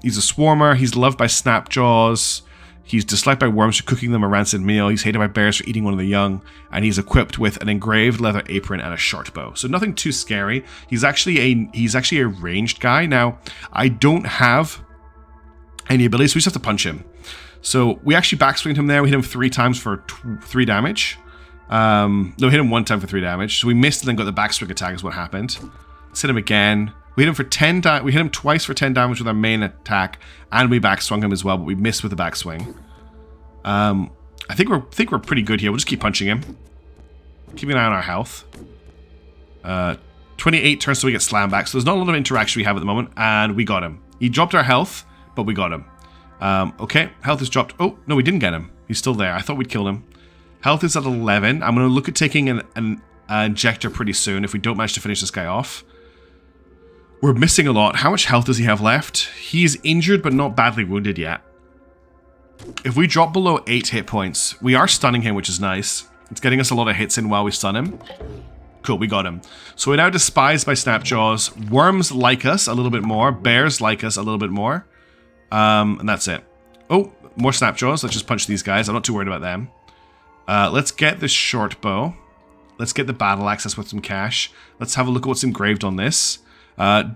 He's a swarmer. He's loved by Snapjaws. He's disliked by worms for cooking them a rancid meal. He's hated by bears for eating one of the young. And he's equipped with an engraved leather apron and a short bow. So nothing too scary. He's actually a ranged guy. Now, I don't have any abilities, so we just have to punch him. So we actually backswinged him there. We hit him 3 times for 3 damage. No, we hit him 1 time for 3 damage. So we missed and then got the backswing attack is what happened. Let's hit him again. We hit him for 10 we hit him twice for 10 damage with our main attack, and we backswung him as well, but we missed with the backswing. I think we're pretty good here. We'll just keep punching him. Keeping an eye on our health. 28 turns so we get slammed back, so there's not a lot of interaction we have at the moment, and we got him. He dropped our health, but we got him. Okay, health is dropped. Oh, no, we didn't get him. He's still there. I thought we'd killed him. Health is at 11. I'm going to look at taking an injector pretty soon if we don't manage to finish this guy off. We're missing a lot. How much health does he have left? He's injured but not badly wounded yet. If we drop below 8 hit points, we are stunning him, which is nice. It's getting us a lot of hits in while we stun him. Cool, we got him. So we're now despised by Snapjaws. Worms like us a little bit more. Bears like us a little bit more. And that's it. Oh, more Snapjaws. Let's just punch these guys. I'm not too worried about them. Let's get the short bow. Let's get the battle axe. That's worth some cash. Let's have a look at what's engraved on this.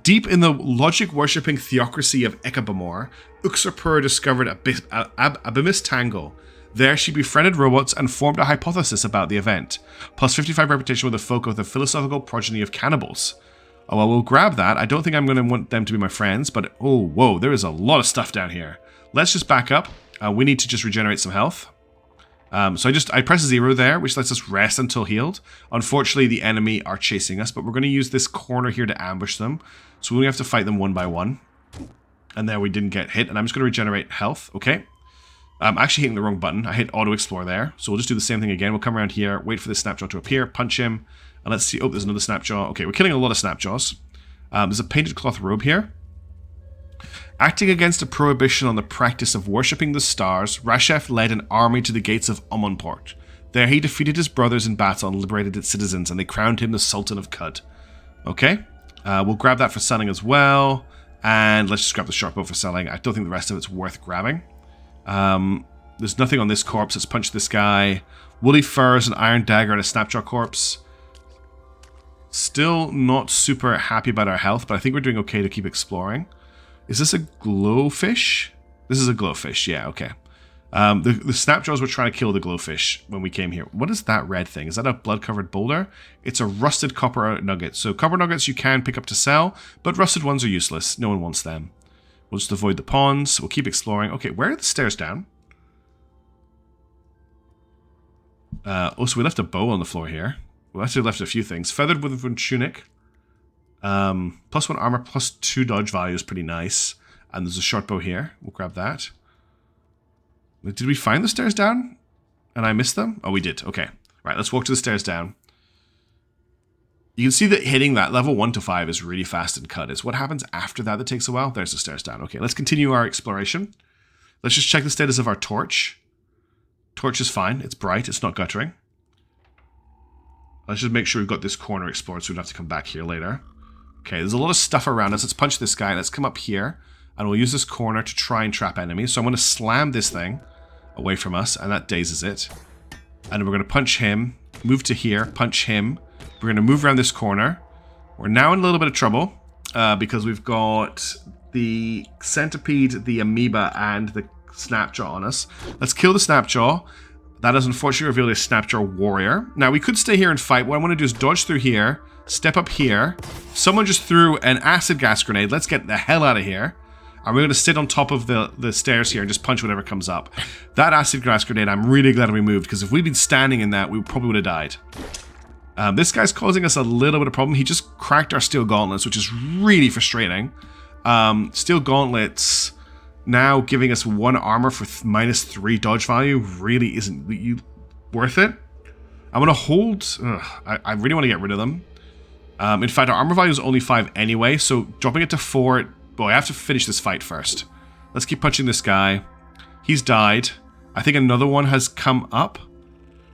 Deep in the logic-worshipping theocracy of Ekabamor, Uxorpur discovered Abimus Tangle. There she befriended robots and formed a hypothesis about the event. Plus 55 reputation with the folk of the philosophical progeny of cannibals. Oh, well, we'll grab that. I don't think I'm going to want them to be my friends, but oh, whoa, there is a lot of stuff down here. Let's just back up. We need to just regenerate some health. So I press 0 there, which lets us rest until healed. Unfortunately, the enemy are chasing us, but we're going to use this corner here to ambush them. So we only have to fight them one by one. And there we didn't get hit, and I'm just going to regenerate health. Okay. I'm actually hitting the wrong button. I hit auto explore there. So we'll just do the same thing again. We'll come around here, wait for this Snapjaw to appear, punch him, and let's see. Oh, there's another Snapjaw. Okay, we're killing a lot of Snapjaws. There's a painted cloth robe here. Acting against a prohibition on the practice of worshipping the stars, Rashef led an army to the gates of Amonport. There he defeated his brothers in battle and liberated its citizens, and they crowned him the Sultan of Qud. Okay, we'll grab that for selling as well, and let's just grab the short bow for selling. I don't think the rest of it's worth grabbing. There's nothing on this corpse. Let's punch this guy. Woolly furs, an iron dagger, and a Snapjaw corpse. Still not super happy about our health, but I think we're doing okay to keep exploring. Is this a glowfish? This is a glowfish, yeah, okay. The Snapjaws were trying to kill the glowfish when we came here. What is that red thing? Is that a blood-covered boulder? It's a rusted copper nugget. So copper nuggets you can pick up to sell, but rusted ones are useless. No one wants them. We'll just avoid the ponds. We'll keep exploring. Okay, where are the stairs down? Oh, so we left a bow on the floor here. We actually left a few things. Feathered woven tunic. +1 armor, +2 dodge value is pretty nice. And there's a short bow here. We'll grab that. Did we find the stairs down? And I missed them? Oh, we did. Okay. Right, let's walk to the stairs down. You can see that hitting that level 1 to 5 is really fast and cut. It's what happens after that that takes a while. There's the stairs down. Okay, let's continue our exploration. Let's just check the status of our torch. Torch is fine. It's bright. It's not guttering. Let's just make sure we've got this corner explored so we don't have to come back here later. Okay, there's a lot of stuff around us. Let's punch this guy. Let's come up here. And we'll use this corner to try and trap enemies. So I'm going to slam this thing away from us. And that dazes it. And we're going to punch him. Move to here. Punch him. We're going to move around this corner. We're now in a little bit of trouble. Because we've got the centipede, the amoeba, and the Snapjaw on us. Let's kill the Snapjaw. That has unfortunately revealed a Snapjaw warrior. Now, we could stay here and fight. What I want to do is dodge through here. Step up here. Someone just threw an acid gas grenade. Let's get the hell out of here. And we're going to sit on top of the stairs here and just punch whatever comes up. That acid gas grenade, I'm really glad we moved. Because if we'd been standing in that, we probably would have died. This guy's causing us a little bit of problem. He just cracked our steel gauntlets, which is really frustrating. Steel gauntlets now giving us 1 armor for -3 dodge value really isn't worth it. I'm going to hold... I really want to get rid of them. In fact, our armor value is only 5 anyway, so dropping it to 4... Boy, I have to finish this fight first. Let's keep punching this guy. He's died. I think another one has come up.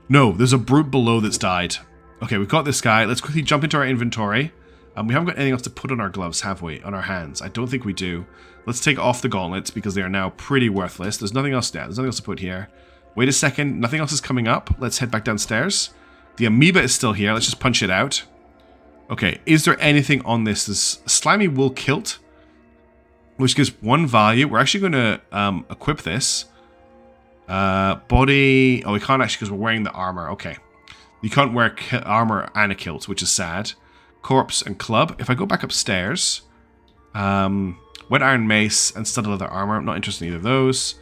No, there's a brute below that's died. Okay, we've got this guy. Let's quickly jump into our inventory. We haven't got anything else to put on our gloves, have we? On our hands? I don't think we do. Let's take off the gauntlets because they are now pretty worthless. There's nothing else there. There's nothing else to put here. Wait a second. Nothing else is coming up. Let's head back downstairs. The amoeba is still here. Let's just punch it out. Okay, is there anything on this? This slimy wool kilt, which gives 1 value. We're actually going to equip this. Body... Oh, we can't actually because we're wearing the armor. Okay. You can't wear armor and a kilt, which is sad. Corpse and club. If I go back upstairs, wet iron mace and studded leather armor. I'm not interested in either of those.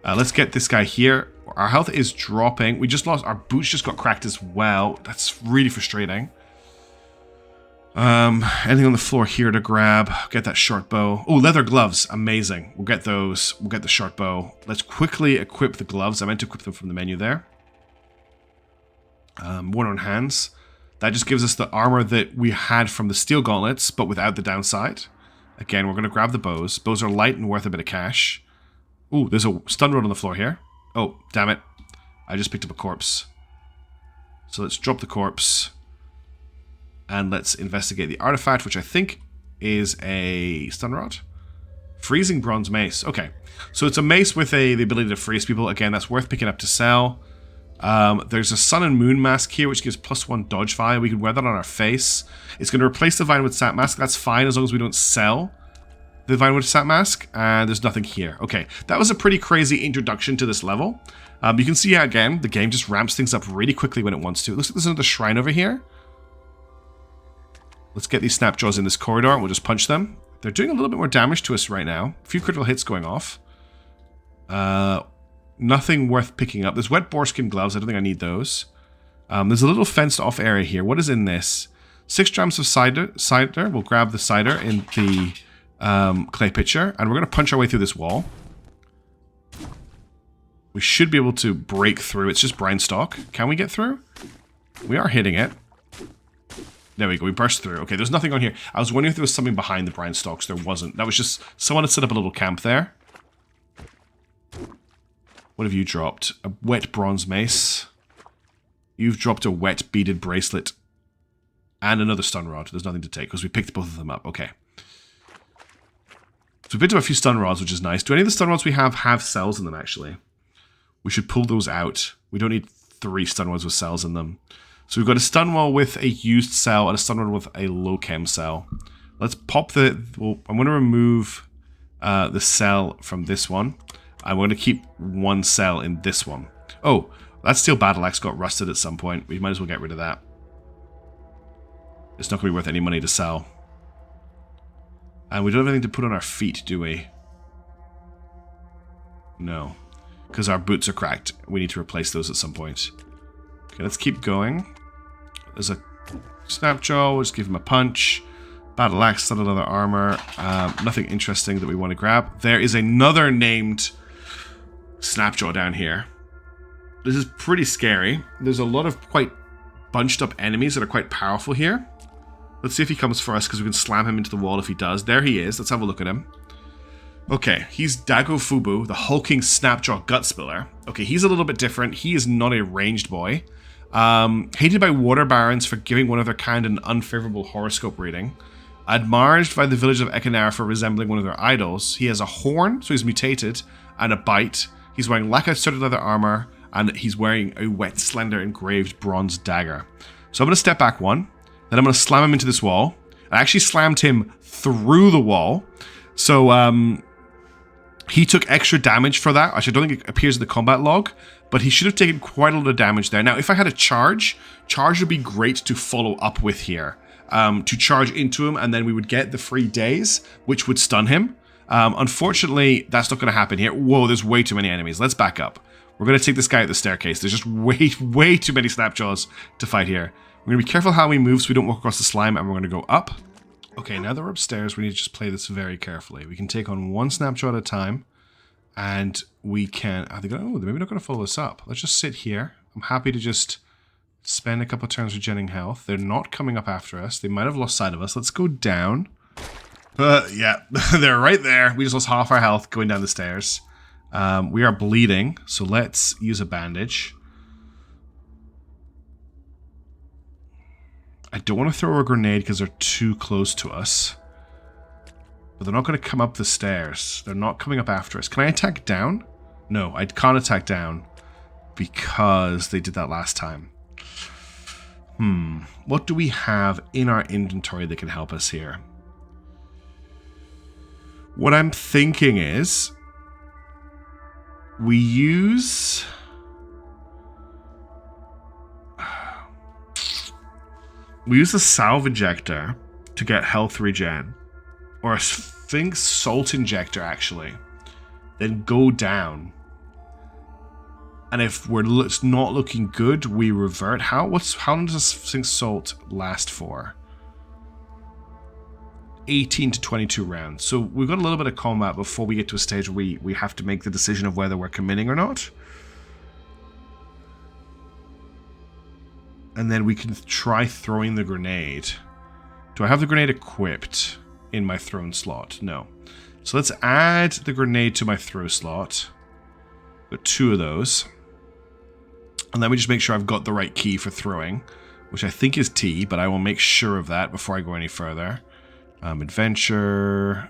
Let's get this guy here. Our health is dropping. We just lost... Our boots just got cracked as well. That's really frustrating. Anything on the floor here to grab? Get that short bow. Oh, leather gloves. Amazing. We'll get those. We'll get the short bow. Let's quickly equip the gloves. I meant to equip them from the menu there. Worn on hands. That just gives us the armor that we had from the steel gauntlets, but without the downside. Again, we're going to grab the bows. Bows are light and worth a bit of cash. Ooh, there's a stun rod on the floor here. Oh, damn it. I just picked up a corpse. So let's drop the corpse. And let's investigate the artifact, which I think is a stun rod. Freezing bronze mace. Okay. So it's a mace with the ability to freeze people. Again, that's worth picking up to sell. There's a sun and moon mask here, which gives +1 dodge value. We can wear that on our face. It's going to replace the Vinewood Sap Mask. That's fine as long as we don't sell the Vinewood Sap Mask. And there's nothing here. Okay, that was a pretty crazy introduction to this level. You can see how, again, the game just ramps things up really quickly when it wants to. It looks like there's another shrine over here. Let's get these snapjaws in this corridor and we'll just punch them. They're doing a little bit more damage to us right now. A few critical hits going off. Nothing worth picking up. There's wet boarskin gloves. I don't think I need those. There's a little fenced off area here. What is in this? 6 drams of cider. We'll grab the cider in the clay pitcher. And we're going to punch our way through this wall. We should be able to break through. It's just brine stock. Can we get through? We are hitting it. There we go. We burst through. Okay, there's nothing on here. I was wondering if there was something behind the brine stalks. There wasn't. That was just... Someone had set up a little camp there. What have you dropped? A wet bronze mace. You've dropped a wet beaded bracelet. And another stun rod. There's nothing to take because we picked both of them up. Okay. So we picked up a few stun rods, which is nice. Do any of the stun rods we have cells in them, actually? We should pull those out. We don't need 3 stun rods with cells in them. So we've got a stun wall with a used cell and a stun rod with a low chem cell. Let's pop the... Well, I'm going to remove the cell from this one. I'm going to keep 1 cell in this one. Oh, that steel battle axe got rusted at some point. We might as well get rid of that. It's not going to be worth any money to sell. And we don't have anything to put on our feet, do we? No. Because our boots are cracked. We need to replace those at some point. Okay, let's keep going. There's a snapjaw. We'll just give him a punch. Battle axe, studded leather armor. Nothing interesting that we want to grab. There is another named snapjaw down here. This is pretty scary. There's a lot of quite bunched up enemies that are quite powerful here. Let's see if he comes for us because we can slam him into the wall if he does. There he is. Let's have a look at him. Okay, he's Dago Fubu, the hulking snapjaw gut spiller. Okay, he's a little bit different. He is not a ranged boy. Hated by water barons for giving one of their kind an unfavorable horoscope reading. Admired by the village of Ekanara for resembling one of their idols. He has a horn, so he's mutated, and a bite. He's wearing lacquered studded leather armor, and he's wearing a wet, slender, engraved bronze dagger. So I'm going to step back 1. Then I'm going to slam him into this wall. I actually slammed him through the wall. So, he took extra damage for that. Actually, I don't think it appears in the combat log, but he should have taken quite a lot of damage there. Now, if I had a charge would be great to follow up with here. To charge into him, and then we would get the free days, which would stun him. Unfortunately, that's not going to happen here. Whoa, there's way too many enemies. Let's back up. We're going to take this guy at the staircase. There's just way too many snapjaws to fight here. We're going to be careful how we move so we don't walk across the slime, and we're going to go up. Okay, now that we're upstairs, we need to just play this very carefully. We can take on 1 snapshot at a time, and we can... I think, oh, they're maybe not going to follow us up. Let's just sit here. I'm happy to just spend a couple turns regenerating health. They're not coming up after us. They might have lost sight of us. Let's go down. Yeah, they're right there. We just lost half our health going down the stairs. We are bleeding, so let's use a bandage. don't want to throw a grenade because they're too close to us. But they're not going to come up the stairs. They're not coming up after us. Can I attack down? No, I can't attack down because they did that last time. What do we have in our inventory that can help us here? What I'm thinking is we use the salve injector to get health regen, or I think salt injector actually, then go down. And if it's not looking good, we revert. How long does this thing salt last for? 18 to 22 rounds. So we've got a little bit of combat before we get to a stage where we have to make the decision of whether we're committing or not. And then we can try throwing the grenade. Do I have the grenade equipped in my thrown slot? No. So let's add the grenade to my throw slot. Got 2 of those. And let me just make sure I've got the right key for throwing, which I think is T, but I will make sure of that before I go any further. Adventure.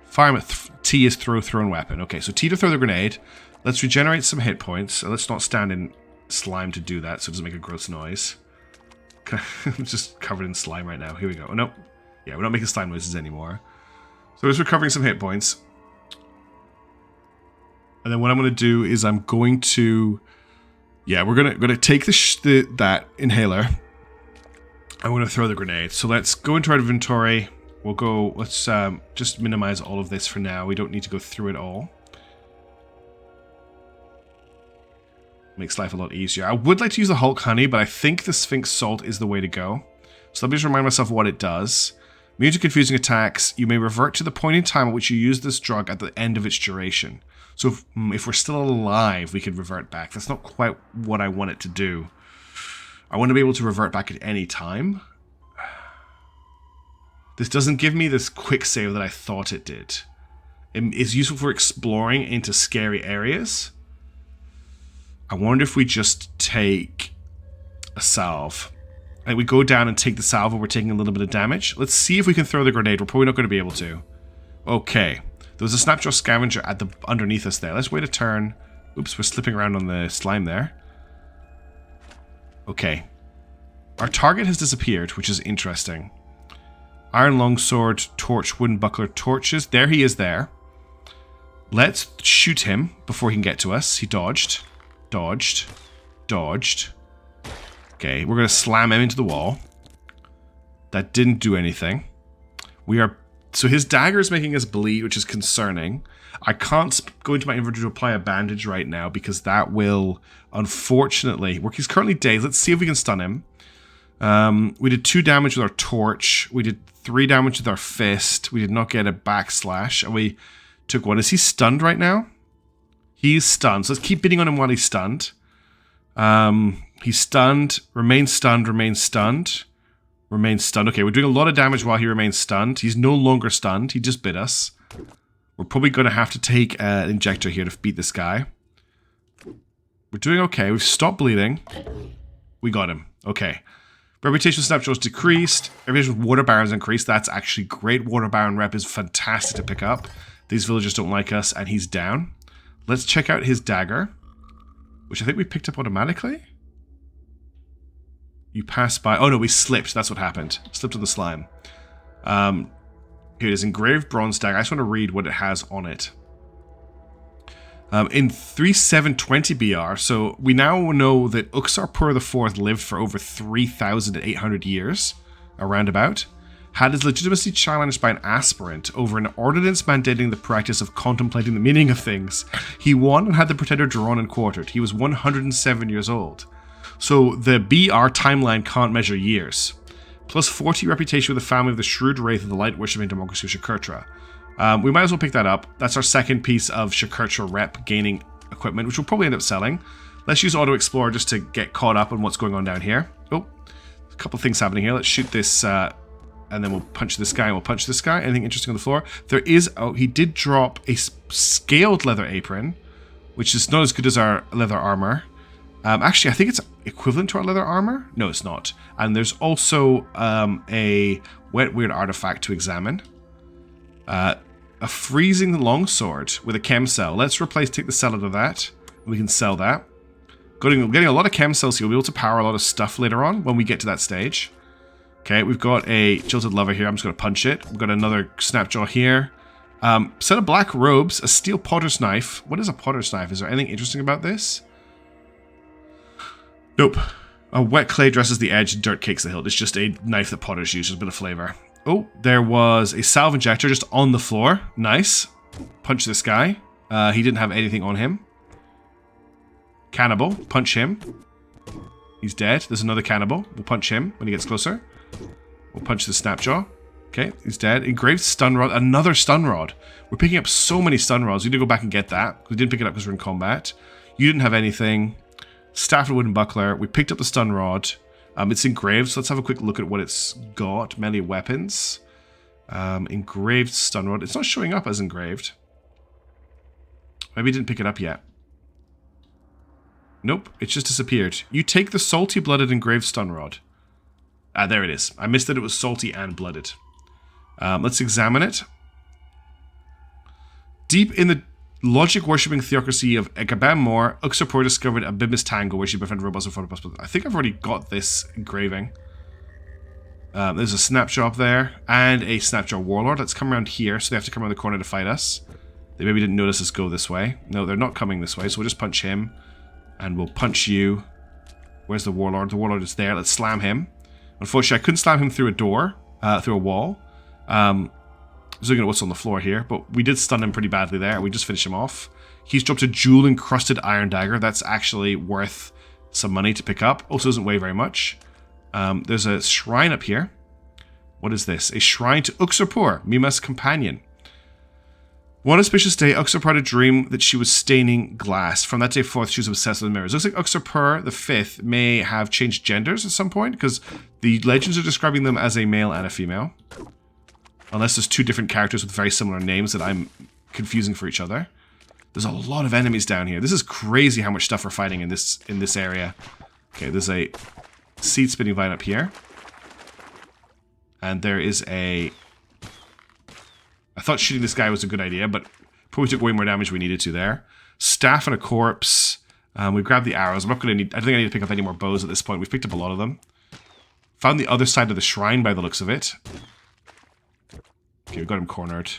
Fireman. T is thrown weapon. Okay, so T to throw the grenade. Let's regenerate some hit points. Let's not stand in slime to do that so it doesn't make a gross noise. I'm just covered in slime right now. Here we go. Oh, no. Yeah, we're not making slime noises anymore. So we're just recovering some hit points. And then what I'm going to do is I'm going to... Yeah, we're going to take that inhaler. I'm going to throw the grenade. So let's go into our inventory. We'll go... Let's just minimize all of this for now. We don't need to go through it all. Makes life a lot easier. I would like to use the Hulk Honey, but I think the Sphinx Salt is the way to go. So let me just remind myself of what it does. Immune to confusing attacks. You may revert to the point in time at which you use this drug at the end of its duration. So if we're still alive, we could revert back. That's not quite what I want it to do. I want to be able to revert back at any time. This doesn't give me this quick save that I thought it did. It's useful for exploring into scary areas. I wonder if we just take a salve. And we go down and take the salve and we're taking a little bit of damage. Let's see if we can throw the grenade. We're probably not going to be able to. Okay. There was a snapshot scavenger at the underneath us there. Let's wait a turn. Oops, we're slipping around on the slime there. Okay. Our target has disappeared, which is interesting. Iron longsword, torch, wooden buckler, torches. There he is there. Let's shoot him before he can get to us. He dodged. Dodged. Dodged. Okay, we're going to slam him into the wall. That didn't do anything. So his dagger is making us bleed, which is concerning. I can't go into my inventory to apply a bandage right now because that will, unfortunately, work. He's currently dazed. Let's see if we can stun him. We did 2 damage with our torch. We did 3 damage with our fist. We did not get a backslash. And we took 1. Is he stunned right now? He's stunned. So let's keep bidding on him while he's stunned. He's stunned. Remains stunned. Remains stunned. Remains stunned. Okay, we're doing a lot of damage while he remains stunned. He's no longer stunned. He just bit us. We're probably going to have to take an injector here to beat this guy. We're doing okay. We've stopped bleeding. We got him. Okay. Reputation snapshots decreased. Reputation with water barons increased. That's actually great. Water baron rep is fantastic to pick up. These villagers don't like us, and he's down. Let's check out his dagger, which I think we picked up automatically. You passed by... Oh no, we slipped. That's what happened. Slipped on the slime. Here it is. Engraved bronze dagger. I just want to read what it has on it. In 3720 BR, so we now know that Uxarpur IV lived for over 3,800 years, around about, had his legitimacy challenged by an aspirant over an ordinance mandating the practice of contemplating the meaning of things. He won and had the pretender drawn and quartered. He was 107 years old. So the BR timeline can't measure years. Plus 40 reputation with the family of the shrewd wraith of the light-worshipping democracy of Shakurtra. We might as well pick that up. That's our second piece of Shakurtra rep gaining equipment, which we'll probably end up selling. Let's use Auto Explorer just to get caught up on what's going on down here. Oh, a couple of things happening here. Let's shoot this, and then we'll punch this guy, and we'll punch this guy. Anything interesting on the floor? There is... Oh, he did drop a scaled leather apron, which is not as good as our leather armor. Actually, I think it's... equivalent to our leather armor? No, it's not. And there's also a wet weird artifact to examine. A freezing longsword with a chem cell. Let's take the cell out of that. We can sell that. Getting a lot of chem cells here. We'll be able to power a lot of stuff later on when we get to that stage. Okay, we've got a jilted lover here. I'm just going to punch it. We've got another snapjaw here. Set of black robes, a steel potter's knife. What is a potter's knife? Is there anything interesting about this? Nope. A wet clay dresses the edge and dirt cakes the hilt. It's just a knife that potters use. There's a bit of flavor. Oh, there was a salve injector just on the floor. Nice. Punch this guy. He didn't have anything on him. Cannibal. Punch him. He's dead. There's another cannibal. We'll punch him when he gets closer. We'll punch the snapjaw. Okay, he's dead. Engraved stun rod. Another stun rod. We're picking up so many stun rods. We need to go back and get that. We didn't pick it up because we're in combat. You didn't have anything. Staff and wooden buckler. We picked up the stun rod. It's engraved, so let's have a quick look at what it's got. Melee weapons. Engraved stun rod. It's not showing up as engraved. Maybe it didn't pick it up yet. Nope, it's just disappeared. You take the salty blooded engraved stun rod. Ah, there it is. I missed that it was salty and blooded. Let's examine it. Deep in the logic-worshipping theocracy of Egabamor, Uxapor discovered a Bimbis Tango where she befriended robots and fought. I think I've already got this engraving. There's a snapjaw up there, and a snapjaw warlord. Let's come around here, so they have to come around the corner to fight us. They maybe didn't notice us go this way. No, they're not coming this way, so we'll just punch him. And we'll punch you. Where's the warlord? The warlord is there. Let's slam him. Unfortunately, I couldn't slam him through a door, through a wall. Just looking at what's on the floor here, but we did stun him pretty badly there. We just finished him off. He's dropped a jewel-encrusted iron dagger. That's actually worth some money to pick up. Also doesn't weigh very much. There's a shrine up here. What is this? A shrine to Uxapor, Mima's companion. One auspicious day, Uxapor had a dream that she was staining glass. From that day forth, she was obsessed with the mirrors. Looks like Uxapor the Fifth may have changed genders at some point, because the legends are describing them as a male and a female. Unless there's two different characters with very similar names that I'm confusing for each other. There's a lot of enemies down here. This is crazy how much stuff we're fighting in this area. Okay, there's a seed spinning vine up here. And there is a... I thought shooting this guy was a good idea, but probably took way more damage than we needed to there. Staff and a corpse. We grabbed the arrows. I'm not going to need... I don't think I need to pick up any more bows at this point. We've picked up a lot of them. Found the other side of the shrine by the looks of it. Okay, we got him cornered.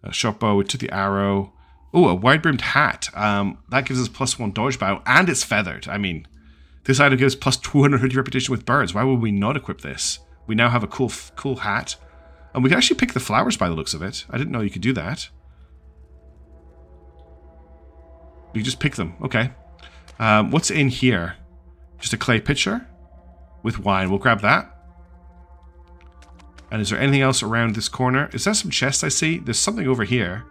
Joppa, we took the arrow. Oh, a wide-brimmed hat. That gives us +1 dodge bow, and it's feathered. I mean, this item gives plus 230 reputation with birds. Why would we not equip this? We now have a cool hat. And we can actually pick the flowers by the looks of it. I didn't know you could do that. You just pick them. Okay. What's in here? Just a clay pitcher with wine. We'll grab that. And is there anything else around this corner? Is there some chests I see? There's something over here.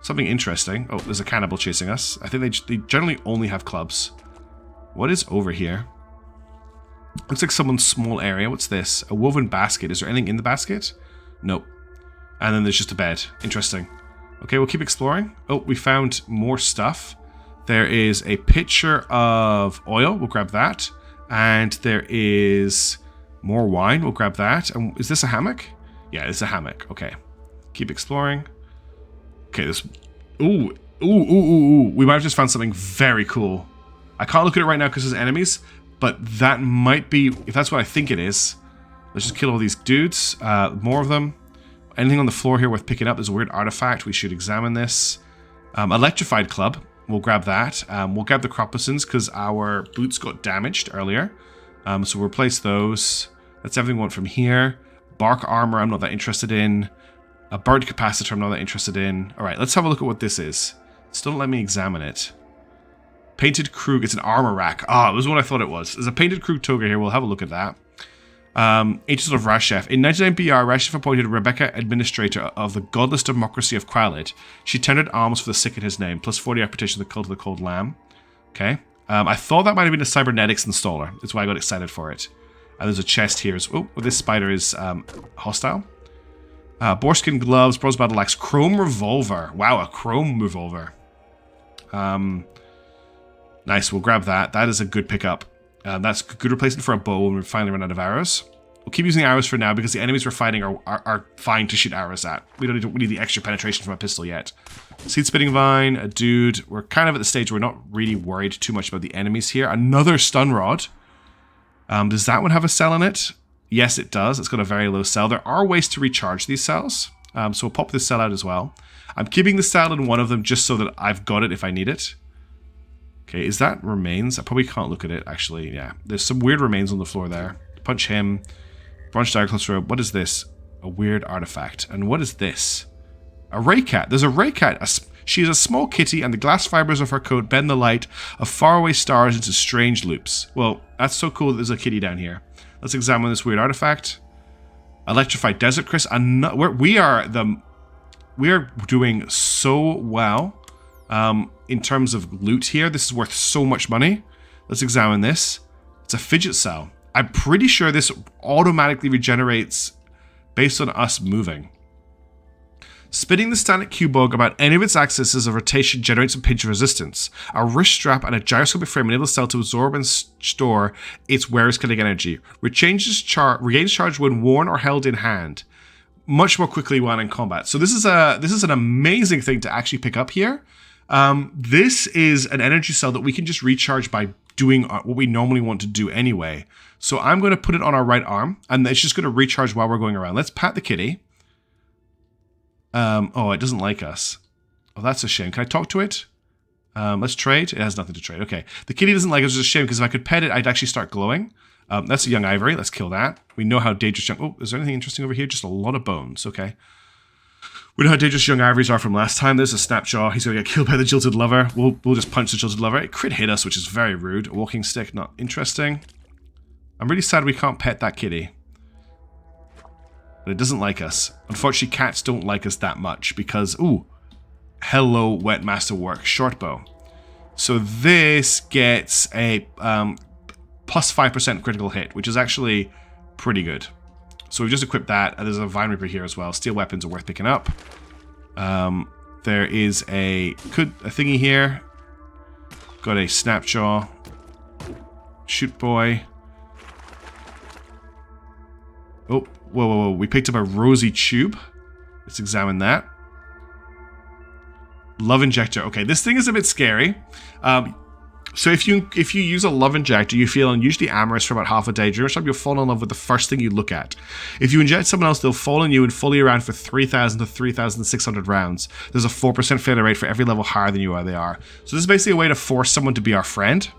Something interesting. Oh, there's a cannibal chasing us. I think they generally only have clubs. What is over here? Looks like someone's small area. What's this? A woven basket. Is there anything in the basket? Nope. And then there's just a bed. Interesting. Okay, we'll keep exploring. Oh, we found more stuff. There is a pitcher of oil. We'll grab that. And there is more wine. We'll grab that. And is this a hammock? Yeah, it's a hammock. Okay. Keep exploring. Okay, this... Ooh. We might have just found something very cool. I can't look at it right now because there's enemies. But that might be... If that's what I think it is... Let's just kill all these dudes. More of them. Anything on the floor here worth picking up? There's a weird artifact. We should examine this. Electrified club. We'll grab that. We'll grab the cropusins because our boots got damaged earlier. So we'll replace those. That's everything we want from here. Bark armor I'm not that interested in. A bird capacitor I'm not that interested in. Alright, let's have a look at what this is. Still don't let me examine it. Painted Krug. It's an armor rack. Ah, it was what I thought it was. There's a painted Krug toga here. We'll have a look at that. Ancient of Rashef. In 99 BR, Rashef appointed Rebecca administrator of the godless democracy of Qualit. She tendered alms for the sick in his name, plus 40 reputation of the cult of the cold lamb. Okay. I thought that might have been a cybernetics installer. That's why I got excited for it. And there's a chest here. Oh, this spider is hostile. Boarskin gloves, bronze battle axe, chrome revolver. Wow, a chrome revolver. Nice, we'll grab that. That is a good pickup. That's a good replacement for a bow when we finally run out of arrows. We'll keep using arrows for now because the enemies we're fighting are fine to shoot arrows at. We need the extra penetration from a pistol yet. Seed spitting vine, a dude. We're kind of at the stage where we're not really worried too much about the enemies here. Another stun rod. Does that one have a cell in it? Yes, it does. It's got a very low cell. There are ways to recharge these cells. So we'll pop this cell out as well. I'm keeping the cell in one of them just so that I've got it if I need it. Okay, is that remains? I probably can't look at it, actually. Yeah, there's some weird remains on the floor there. Punch him. Bronze Diagnosis robe. What is this? A weird artifact. And what is this? A ray cat. There's a ray cat. She is a small kitty, and the glass fibers of her coat bend the light of faraway stars into strange loops. Well, that's so cool that there's a kitty down here. Let's examine this weird artifact. Electrified Desert Chris. We are doing so well in terms of loot here. This is worth so much money. Let's examine this. It's a fidget cell. I'm pretty sure this automatically regenerates based on us moving. Spinning the static Q-Bug about any of its axes of rotation generates a pinch of resistance. A wrist strap and a gyroscopic frame enable the cell to absorb and store its wearer's kinetic energy. Regains charge when worn or held in hand. Much more quickly while in combat. So this is an amazing thing to actually pick up here. This is an energy cell that we can just recharge by doing what we normally want to do anyway. So I'm going to put it on our right arm, and it's just going to recharge while we're going around. Let's pat the kitty. Oh, it doesn't like us. Oh, that's a shame. Can I talk to it? Let's trade. It has nothing to trade. Okay. The kitty doesn't like us, which is a shame, because if I could pet it, I'd actually start glowing. That's a young ivory. Let's kill that. We know how dangerous young... Oh, is there anything interesting over here? Just a lot of bones. Okay. We know how dangerous young ivories are from last time. There's a snapjaw. He's going to get killed by the jilted lover. We'll just punch the jilted lover. It crit hit us, which is very rude. A walking stick, not interesting. I'm really sad we can't pet that kitty. But it doesn't like us. Unfortunately, cats don't like us that much because... Ooh. Hello, Wet Masterwork. Short bow. So this gets a plus 5% critical hit, which is actually pretty good. So we've just equipped that. There's a Vine Reaper here as well. Steel weapons are worth picking up. There is a thingy here. Got a Snapjaw. Shoot boy. Oh, whoa. We picked up a rosy tube. Let's examine that. Love injector. Okay, this thing is a bit scary. So if you use a love injector, you feel unusually amorous for about half a day. During which time you'll fall in love with the first thing you look at. If you inject someone else, they'll fall on you and follow you around for 3,000 to 3,600 rounds. There's a 4% failure rate for every level higher than they are. So this is basically a way to force someone to be our friend.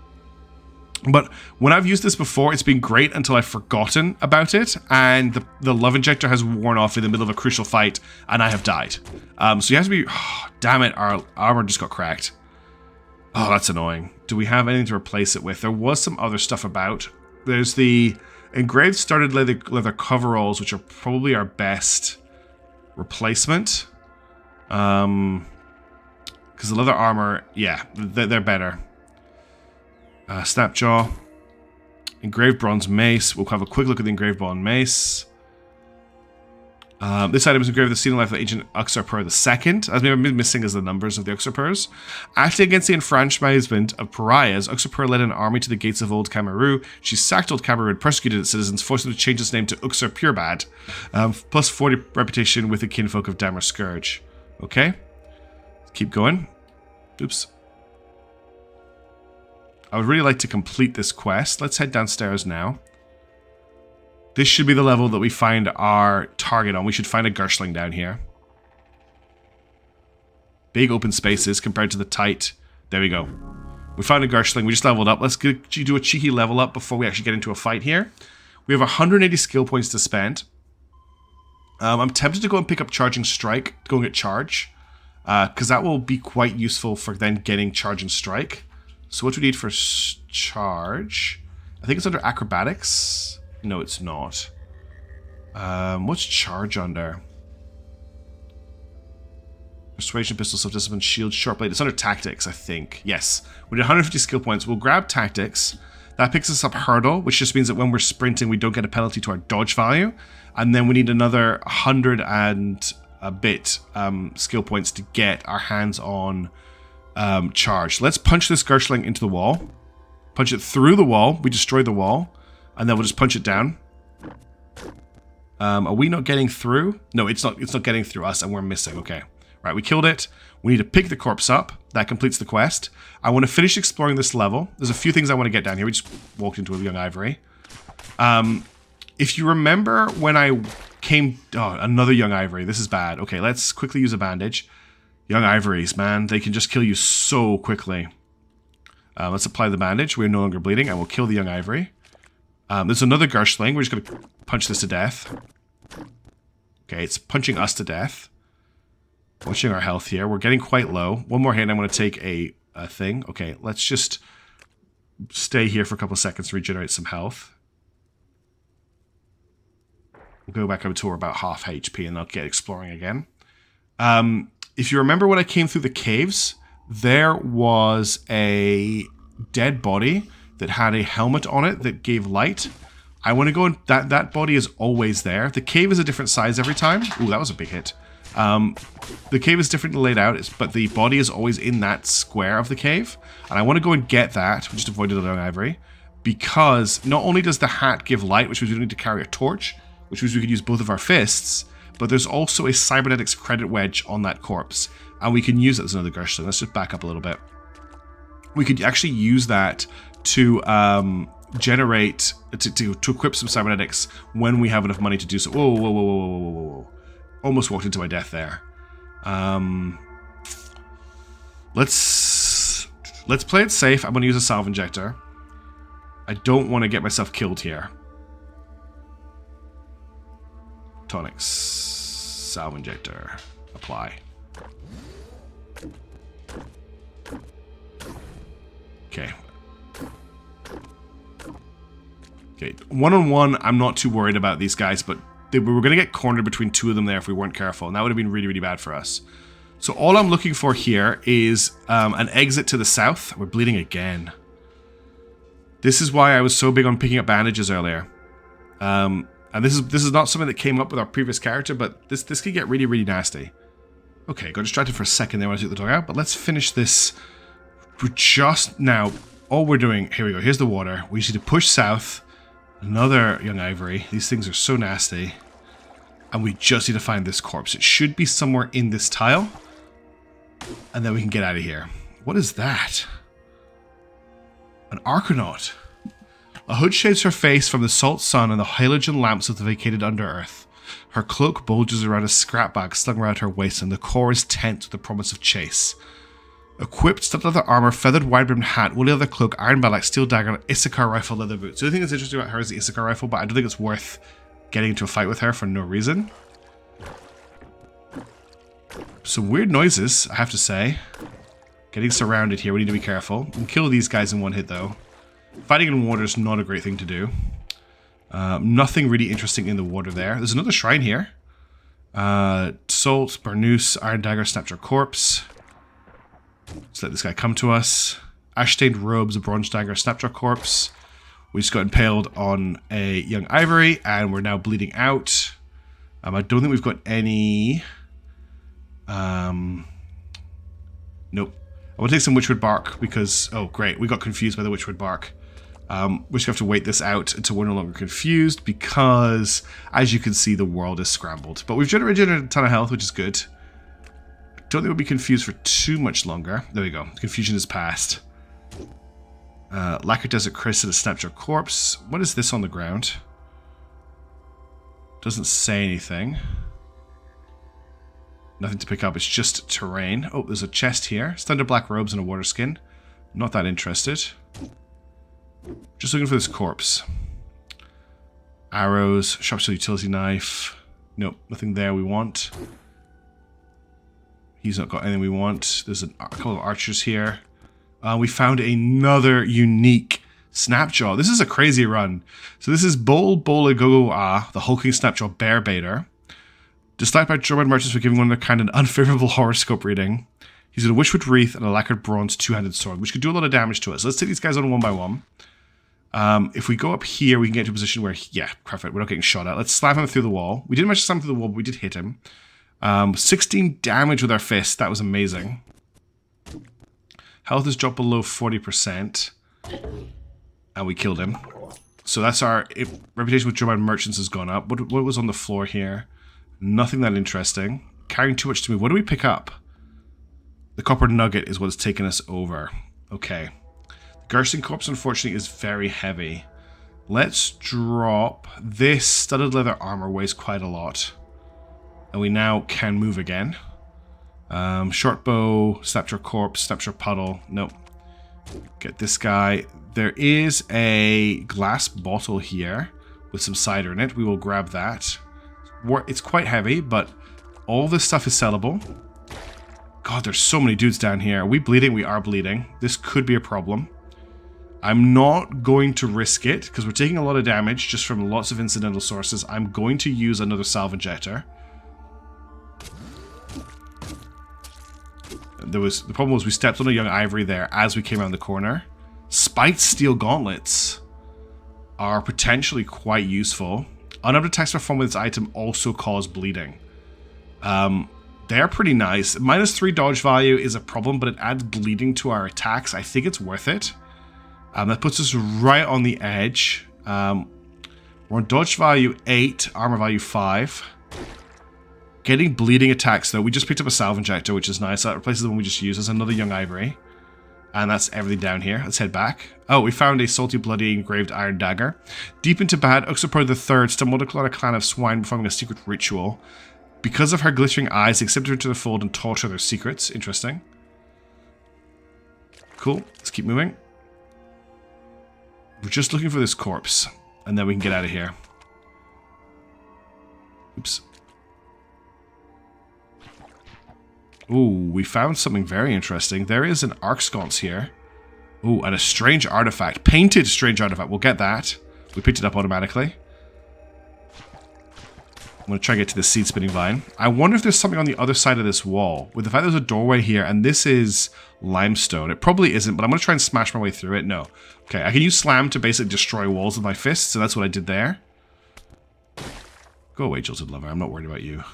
But when I've used this before, it's been great until I've forgotten about it, and the love injector has worn off in the middle of a crucial fight, and I have died. So you have to be... Oh, damn it, our armor just got cracked. Oh, that's annoying. Do we have anything to replace it with? There was some other stuff about. There's the engraved studded leather coveralls, which are probably our best replacement. Because the leather armor, yeah, they're better. Snapjaw. Engraved bronze mace. We'll have a quick look at the engraved bronze mace. This item is engraved with the sealing life of Agent Uxarpur II. As maybe missing is the numbers of the Uxarpurs. Acting against the enfranchisement of pariahs, Uxarpur led an army to the gates of Old Cameru. She sacked Old Cameru and persecuted its citizens, forcing them to change its name to Uxarpurbad. Plus 40 reputation with the kinfolk of Damar Scourge. Okay. Keep going. Oops. I would really like to complete this quest. Let's head downstairs now. This should be the level that we find our target on. We should find a Gershling down here. Big open spaces compared to the tight. There we go. We found a Gershling. We just leveled up. Let's do a cheeky level up before we actually get into a fight here. We have 180 skill points to spend. I'm tempted to go and pick up Charging Strike. Go and get Charge. Because that will be quite useful for then getting Charge and Strike. So what do we need for Charge? I think it's under Acrobatics. No, it's not. What's Charge under? Persuasion, Pistol, Self-Discipline, Shield, Short Blade. It's under Tactics, I think. Yes. We need 150 skill points. We'll grab Tactics. That picks us up Hurdle, which just means that when we're sprinting, we don't get a penalty to our dodge value. And then we need another 100 and a bit skill points to get our hands on Charge. Let's punch this Gershling into the wall. Punch it through the wall. We destroy the wall. And then we'll just punch it down. Are we not getting through? No, it's not getting through us, and we're missing. Okay. Right, we killed it. We need to pick the corpse up. That completes the quest. I want to finish exploring this level. There's a few things I want to get down here. We just walked into a young ivory. If you remember when I came... Oh, another young ivory. This is bad. Okay, let's quickly use a bandage. Young ivories, man. They can just kill you so quickly. Let's apply the bandage. We're no longer bleeding, and we'll kill the young ivory. There's another Gershling. We're just going to punch this to death. Okay, it's punching us to death. Watching our health here. We're getting quite low. One more hit and I'm going to take a thing. Okay, let's just stay here for a couple of seconds to regenerate some health. We'll go back up to about half HP and I'll get exploring again. If you remember when I came through the caves, there was a dead body that had a helmet on it that gave light. I want to go and... That body is always there. The cave is a different size every time. Ooh, that was a big hit. The cave is differently laid out, but the body is always in that square of the cave. And I want to go and get that. We just avoided a young ivory. Because not only does the hat give light, which means we don't need to carry a torch, which means we could use both of our fists, but there's also a cybernetics credit wedge on that corpse. And we can use it as another Gershling. Let's just back up a little bit. We could actually use that to generate, to equip some cybernetics when we have enough money to do so. Whoa, whoa, whoa, whoa, whoa, whoa, whoa. Almost walked into my death there. Let's play it safe. I'm going to use a salve injector. I don't want to get myself killed here. Tonics. Salve injector. Apply. Okay. Okay. One-on-one, I'm not too worried about these guys, but we were going to get cornered between two of them there if we weren't careful, and that would have been really, really bad for us. So all I'm looking for here is an exit to the south. We're bleeding again. This is why I was so big on picking up bandages earlier. And this is not something that came up with our previous character, but this could get really, really nasty. Okay, got distracted for a second there when I took the dog out, but let's finish this. We're just now... All we're doing... Here we go. Here's the water. We just need to push south. Another young ivory. These things are so nasty. And we just need to find this corpse. It should be somewhere in this tile. And then we can get out of here. What is that? An Archanaut. A hood shades her face from the salt sun and the halogen lamps of the vacated underearth. Her cloak bulges around a scrap bag slung around her waist, and the core is tense with the promise of chase. Equipped, studded leather armor, feathered wide-brimmed hat, woolly leather cloak, iron belt, steel dagger, and Issachar rifle, leather boots. The only thing that's interesting about her is the Issachar rifle, but I don't think it's worth getting into a fight with her for no reason. Some weird noises, I have to say. Getting surrounded here, we need to be careful. We can kill these guys in one hit, though. Fighting in water is not a great thing to do. Nothing really interesting in the water there. There's another shrine here. Salt, Burnous, Iron Dagger, Snapshot Corpse. Let's let this guy come to us. Ash-stained robes, a bronze dagger, Snapshot Corpse. We just got impaled on a young ivory, and we're now bleeding out. I don't think we've got any... Nope. I want to take some witchwood bark because... Oh, great. We got confused by the witchwood bark. We just have to wait this out until we're no longer confused because, as you can see, the world is scrambled. But we've generated a ton of health, which is good. Don't think we'll be confused for too much longer. There we go. Confusion is past. Lacquer Desert Crystal, a Snapshot Corpse. What is this on the ground? Doesn't say anything. Nothing to pick up. It's just terrain. Oh, there's a chest here. Standard black robes and a water skin. Not that interested. Just looking for this corpse. Arrows. Sharpstone utility knife. Nope, nothing there we want. He's not got anything we want. There's a couple of archers here. We found another unique Snapjaw. This is a crazy run. So this is Bol Bolagogo Ah, the hulking Snapjaw bear baiter. Disliked by German merchants for giving one of their kind an unfavorable horoscope reading. He's got a witchwood wreath and a lacquered bronze two-handed sword, which could do a lot of damage to us. So let's take these guys on one by one. If we go up here, we can get to a position where, yeah, perfect, we're not getting shot at. Let's slam him through the wall. We didn't manage to slam him through the wall, but we did hit him. 16 damage with our fist. That was amazing. Health is dropped below 40%. And we killed him. So that's our reputation with German merchants has gone up. What was on the floor here? Nothing that interesting. Carrying too much to move. What do we pick up? The copper nugget is what's taken us over. Okay. The Gerson corpse, unfortunately, is very heavy. Let's drop this. Studded leather armor weighs quite a lot. And we now can move again. Short bow, snapshot corpse, snapshot puddle. Nope. Get this guy. There is a glass bottle here with some cider in it. We will grab that. It's quite heavy, but all this stuff is sellable. God, there's so many dudes down here. Are we bleeding? We are bleeding. This could be a problem. I'm not going to risk it because we're taking a lot of damage just from lots of incidental sources. I'm going to use another salve injector. The problem was we stepped on a young ivory there as we came around the corner. Spiked steel gauntlets are potentially quite useful. Unarmed attacks performed with this item also cause bleeding. They're pretty nice. -3 dodge value is a problem, but it adds bleeding to our attacks. I think it's worth it. That puts us right on the edge. We're on dodge value 8, armor value 5. Getting bleeding attacks, though. We just picked up a salve injector, which is nice. That replaces the one we just used. There's another young ivory. And that's everything down here. Let's head back. Oh, we found a salty, bloody, engraved iron dagger. Deep into bad, Uxapur III stumbled upon a clan of swine performing a secret ritual. Because of her glittering eyes, they accepted her to the fold and taught her their secrets. Interesting. Cool. Let's keep moving. We're just looking for this corpse. And then we can get out of here. Oops. Ooh, we found something very interesting. There is an arc sconce here. Ooh, and a strange artifact. Painted strange artifact. We'll get that. We picked it up automatically. I'm going to try and get to the seed spinning vine. I wonder if there's something on the other side of this wall. With the fact there's a doorway here, and this is limestone. It probably isn't, but I'm going to try and smash my way through it. No. Okay, I can use slam to basically destroy walls with my fists, so that's what I did there. Go away, Jilted Lover. I'm not worried about you.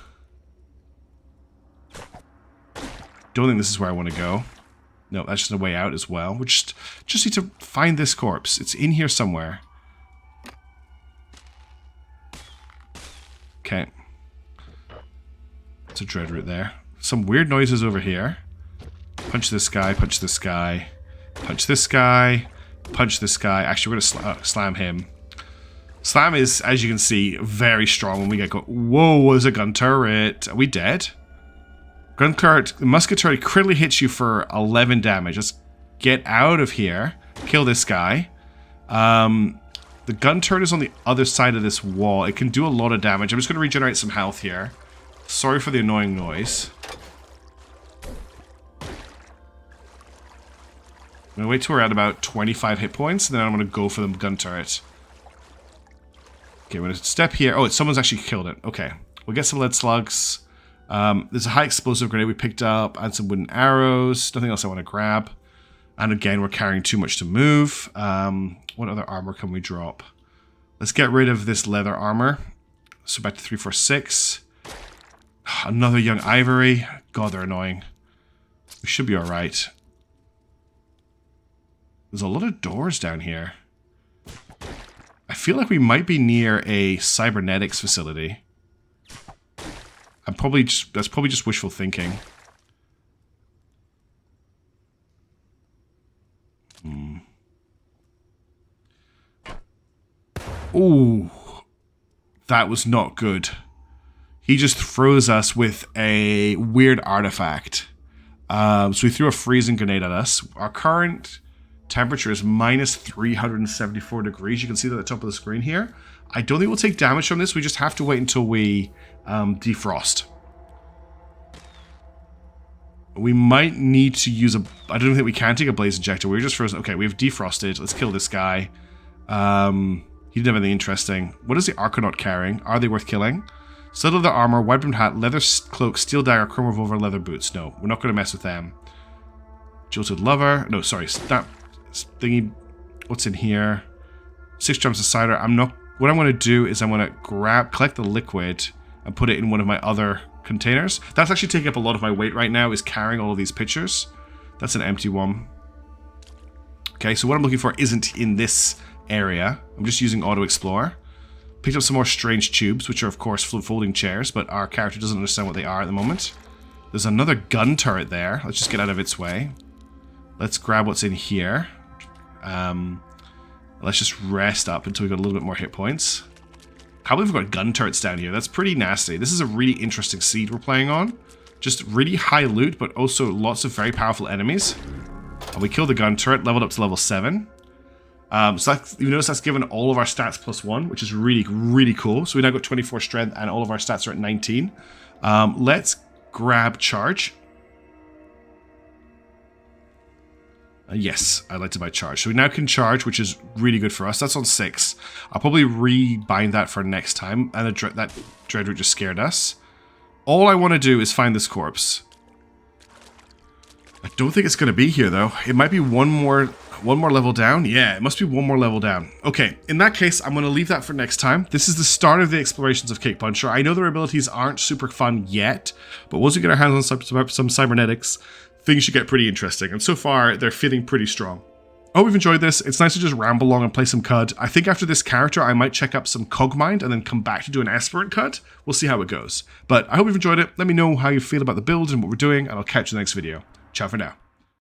Don't think this is where I want to go. No, that's just a way out as well. We just need to find this corpse. It's in here somewhere. Okay. It's a dread root there. Some weird noises over here. Punch this guy, punch this guy. Punch this guy, punch this guy. Actually, we're going to slam him. Slam is, as you can see, very strong when we get go. Whoa, there's a gun turret. Are we dead? Gun turret, the musket turret critically hits you for 11 damage. Let's get out of here. Kill this guy. The gun turret is on the other side of this wall. It can do a lot of damage. I'm just going to regenerate some health here. Sorry for the annoying noise. I'm going to wait till we're at about 25 hit points, and then I'm going to go for the gun turret. Okay, we're going to step here. Oh, someone's actually killed it. Okay. We'll get some lead slugs. There's a high explosive grenade we picked up, and some wooden arrows. Nothing else I want to grab. And again, we're carrying too much to move. What other armor can we drop? Let's get rid of this leather armor. So back to 3, 4, 6. Another young ivory. God, they're annoying. We should be alright. There's a lot of doors down here. I feel like we might be near a cybernetics facility. That's probably just wishful thinking. Ooh, that was not good. He just froze us with a weird artifact. So he threw a freezing grenade at us. Our current temperature is minus 374 degrees. You can see that at the top of the screen here. I don't think we'll take damage from this. We just have to wait until we defrost. We might need to use a... I don't think we can take a blaze injector. We're just frozen. Okay, we've defrosted. Let's kill this guy. He didn't have anything interesting. What is the Arconaut carrying? Are they worth killing? Studded leather armor, wide-brimmed hat, leather cloak, steel dagger, chrome revolver, leather boots. No, we're not going to mess with them. Jilted Lover. No, sorry. Snap thingy. What's in here? 6 drums of cider. What I'm going to do is I'm going to collect the liquid and put it in one of my other containers. That's actually taking up a lot of my weight right now, is carrying all of these pitchers. That's an empty one. Okay, so what I'm looking for isn't in this area. I'm just using Auto Explore. Picked up some more strange tubes, which are of course folding chairs, but our character doesn't understand what they are at the moment. There's another gun turret there. Let's just get out of its way. Let's grab what's in here. Let's just rest up until we got a little bit more hit points. Can't believe we've got gun turrets down here. That's pretty nasty. This is a really interesting seed we're playing on. Just really high loot, but also lots of very powerful enemies. And we killed the gun turret, leveled up to level 7. So you notice that's given all of our stats +1, which is really, really cool. So we now got 24 strength and all of our stats are at 19. Let's grab charge. Yes, I'd like to buy charge. So we now can charge, which is really good for us. That's on 6. I'll probably rebind that for next time. And that dread root just scared us. All I want to do is find this corpse. I don't think it's going to be here, though. It might be one more level down. Yeah, it must be one more level down. Okay, in that case, I'm going to leave that for next time. This is the start of the explorations of Kickpuncher. I know their abilities aren't super fun yet, but once we get our hands on some cybernetics, things should get pretty interesting. And so far, they're feeling pretty strong. I hope you've enjoyed this. It's nice to just ramble along and play some CUD. I think after this character, I might check up some Cogmind and then come back to do an Aspirant CUD. We'll see how it goes. But I hope you've enjoyed it. Let me know how you feel about the build and what we're doing, and I'll catch you in the next video. Ciao for now.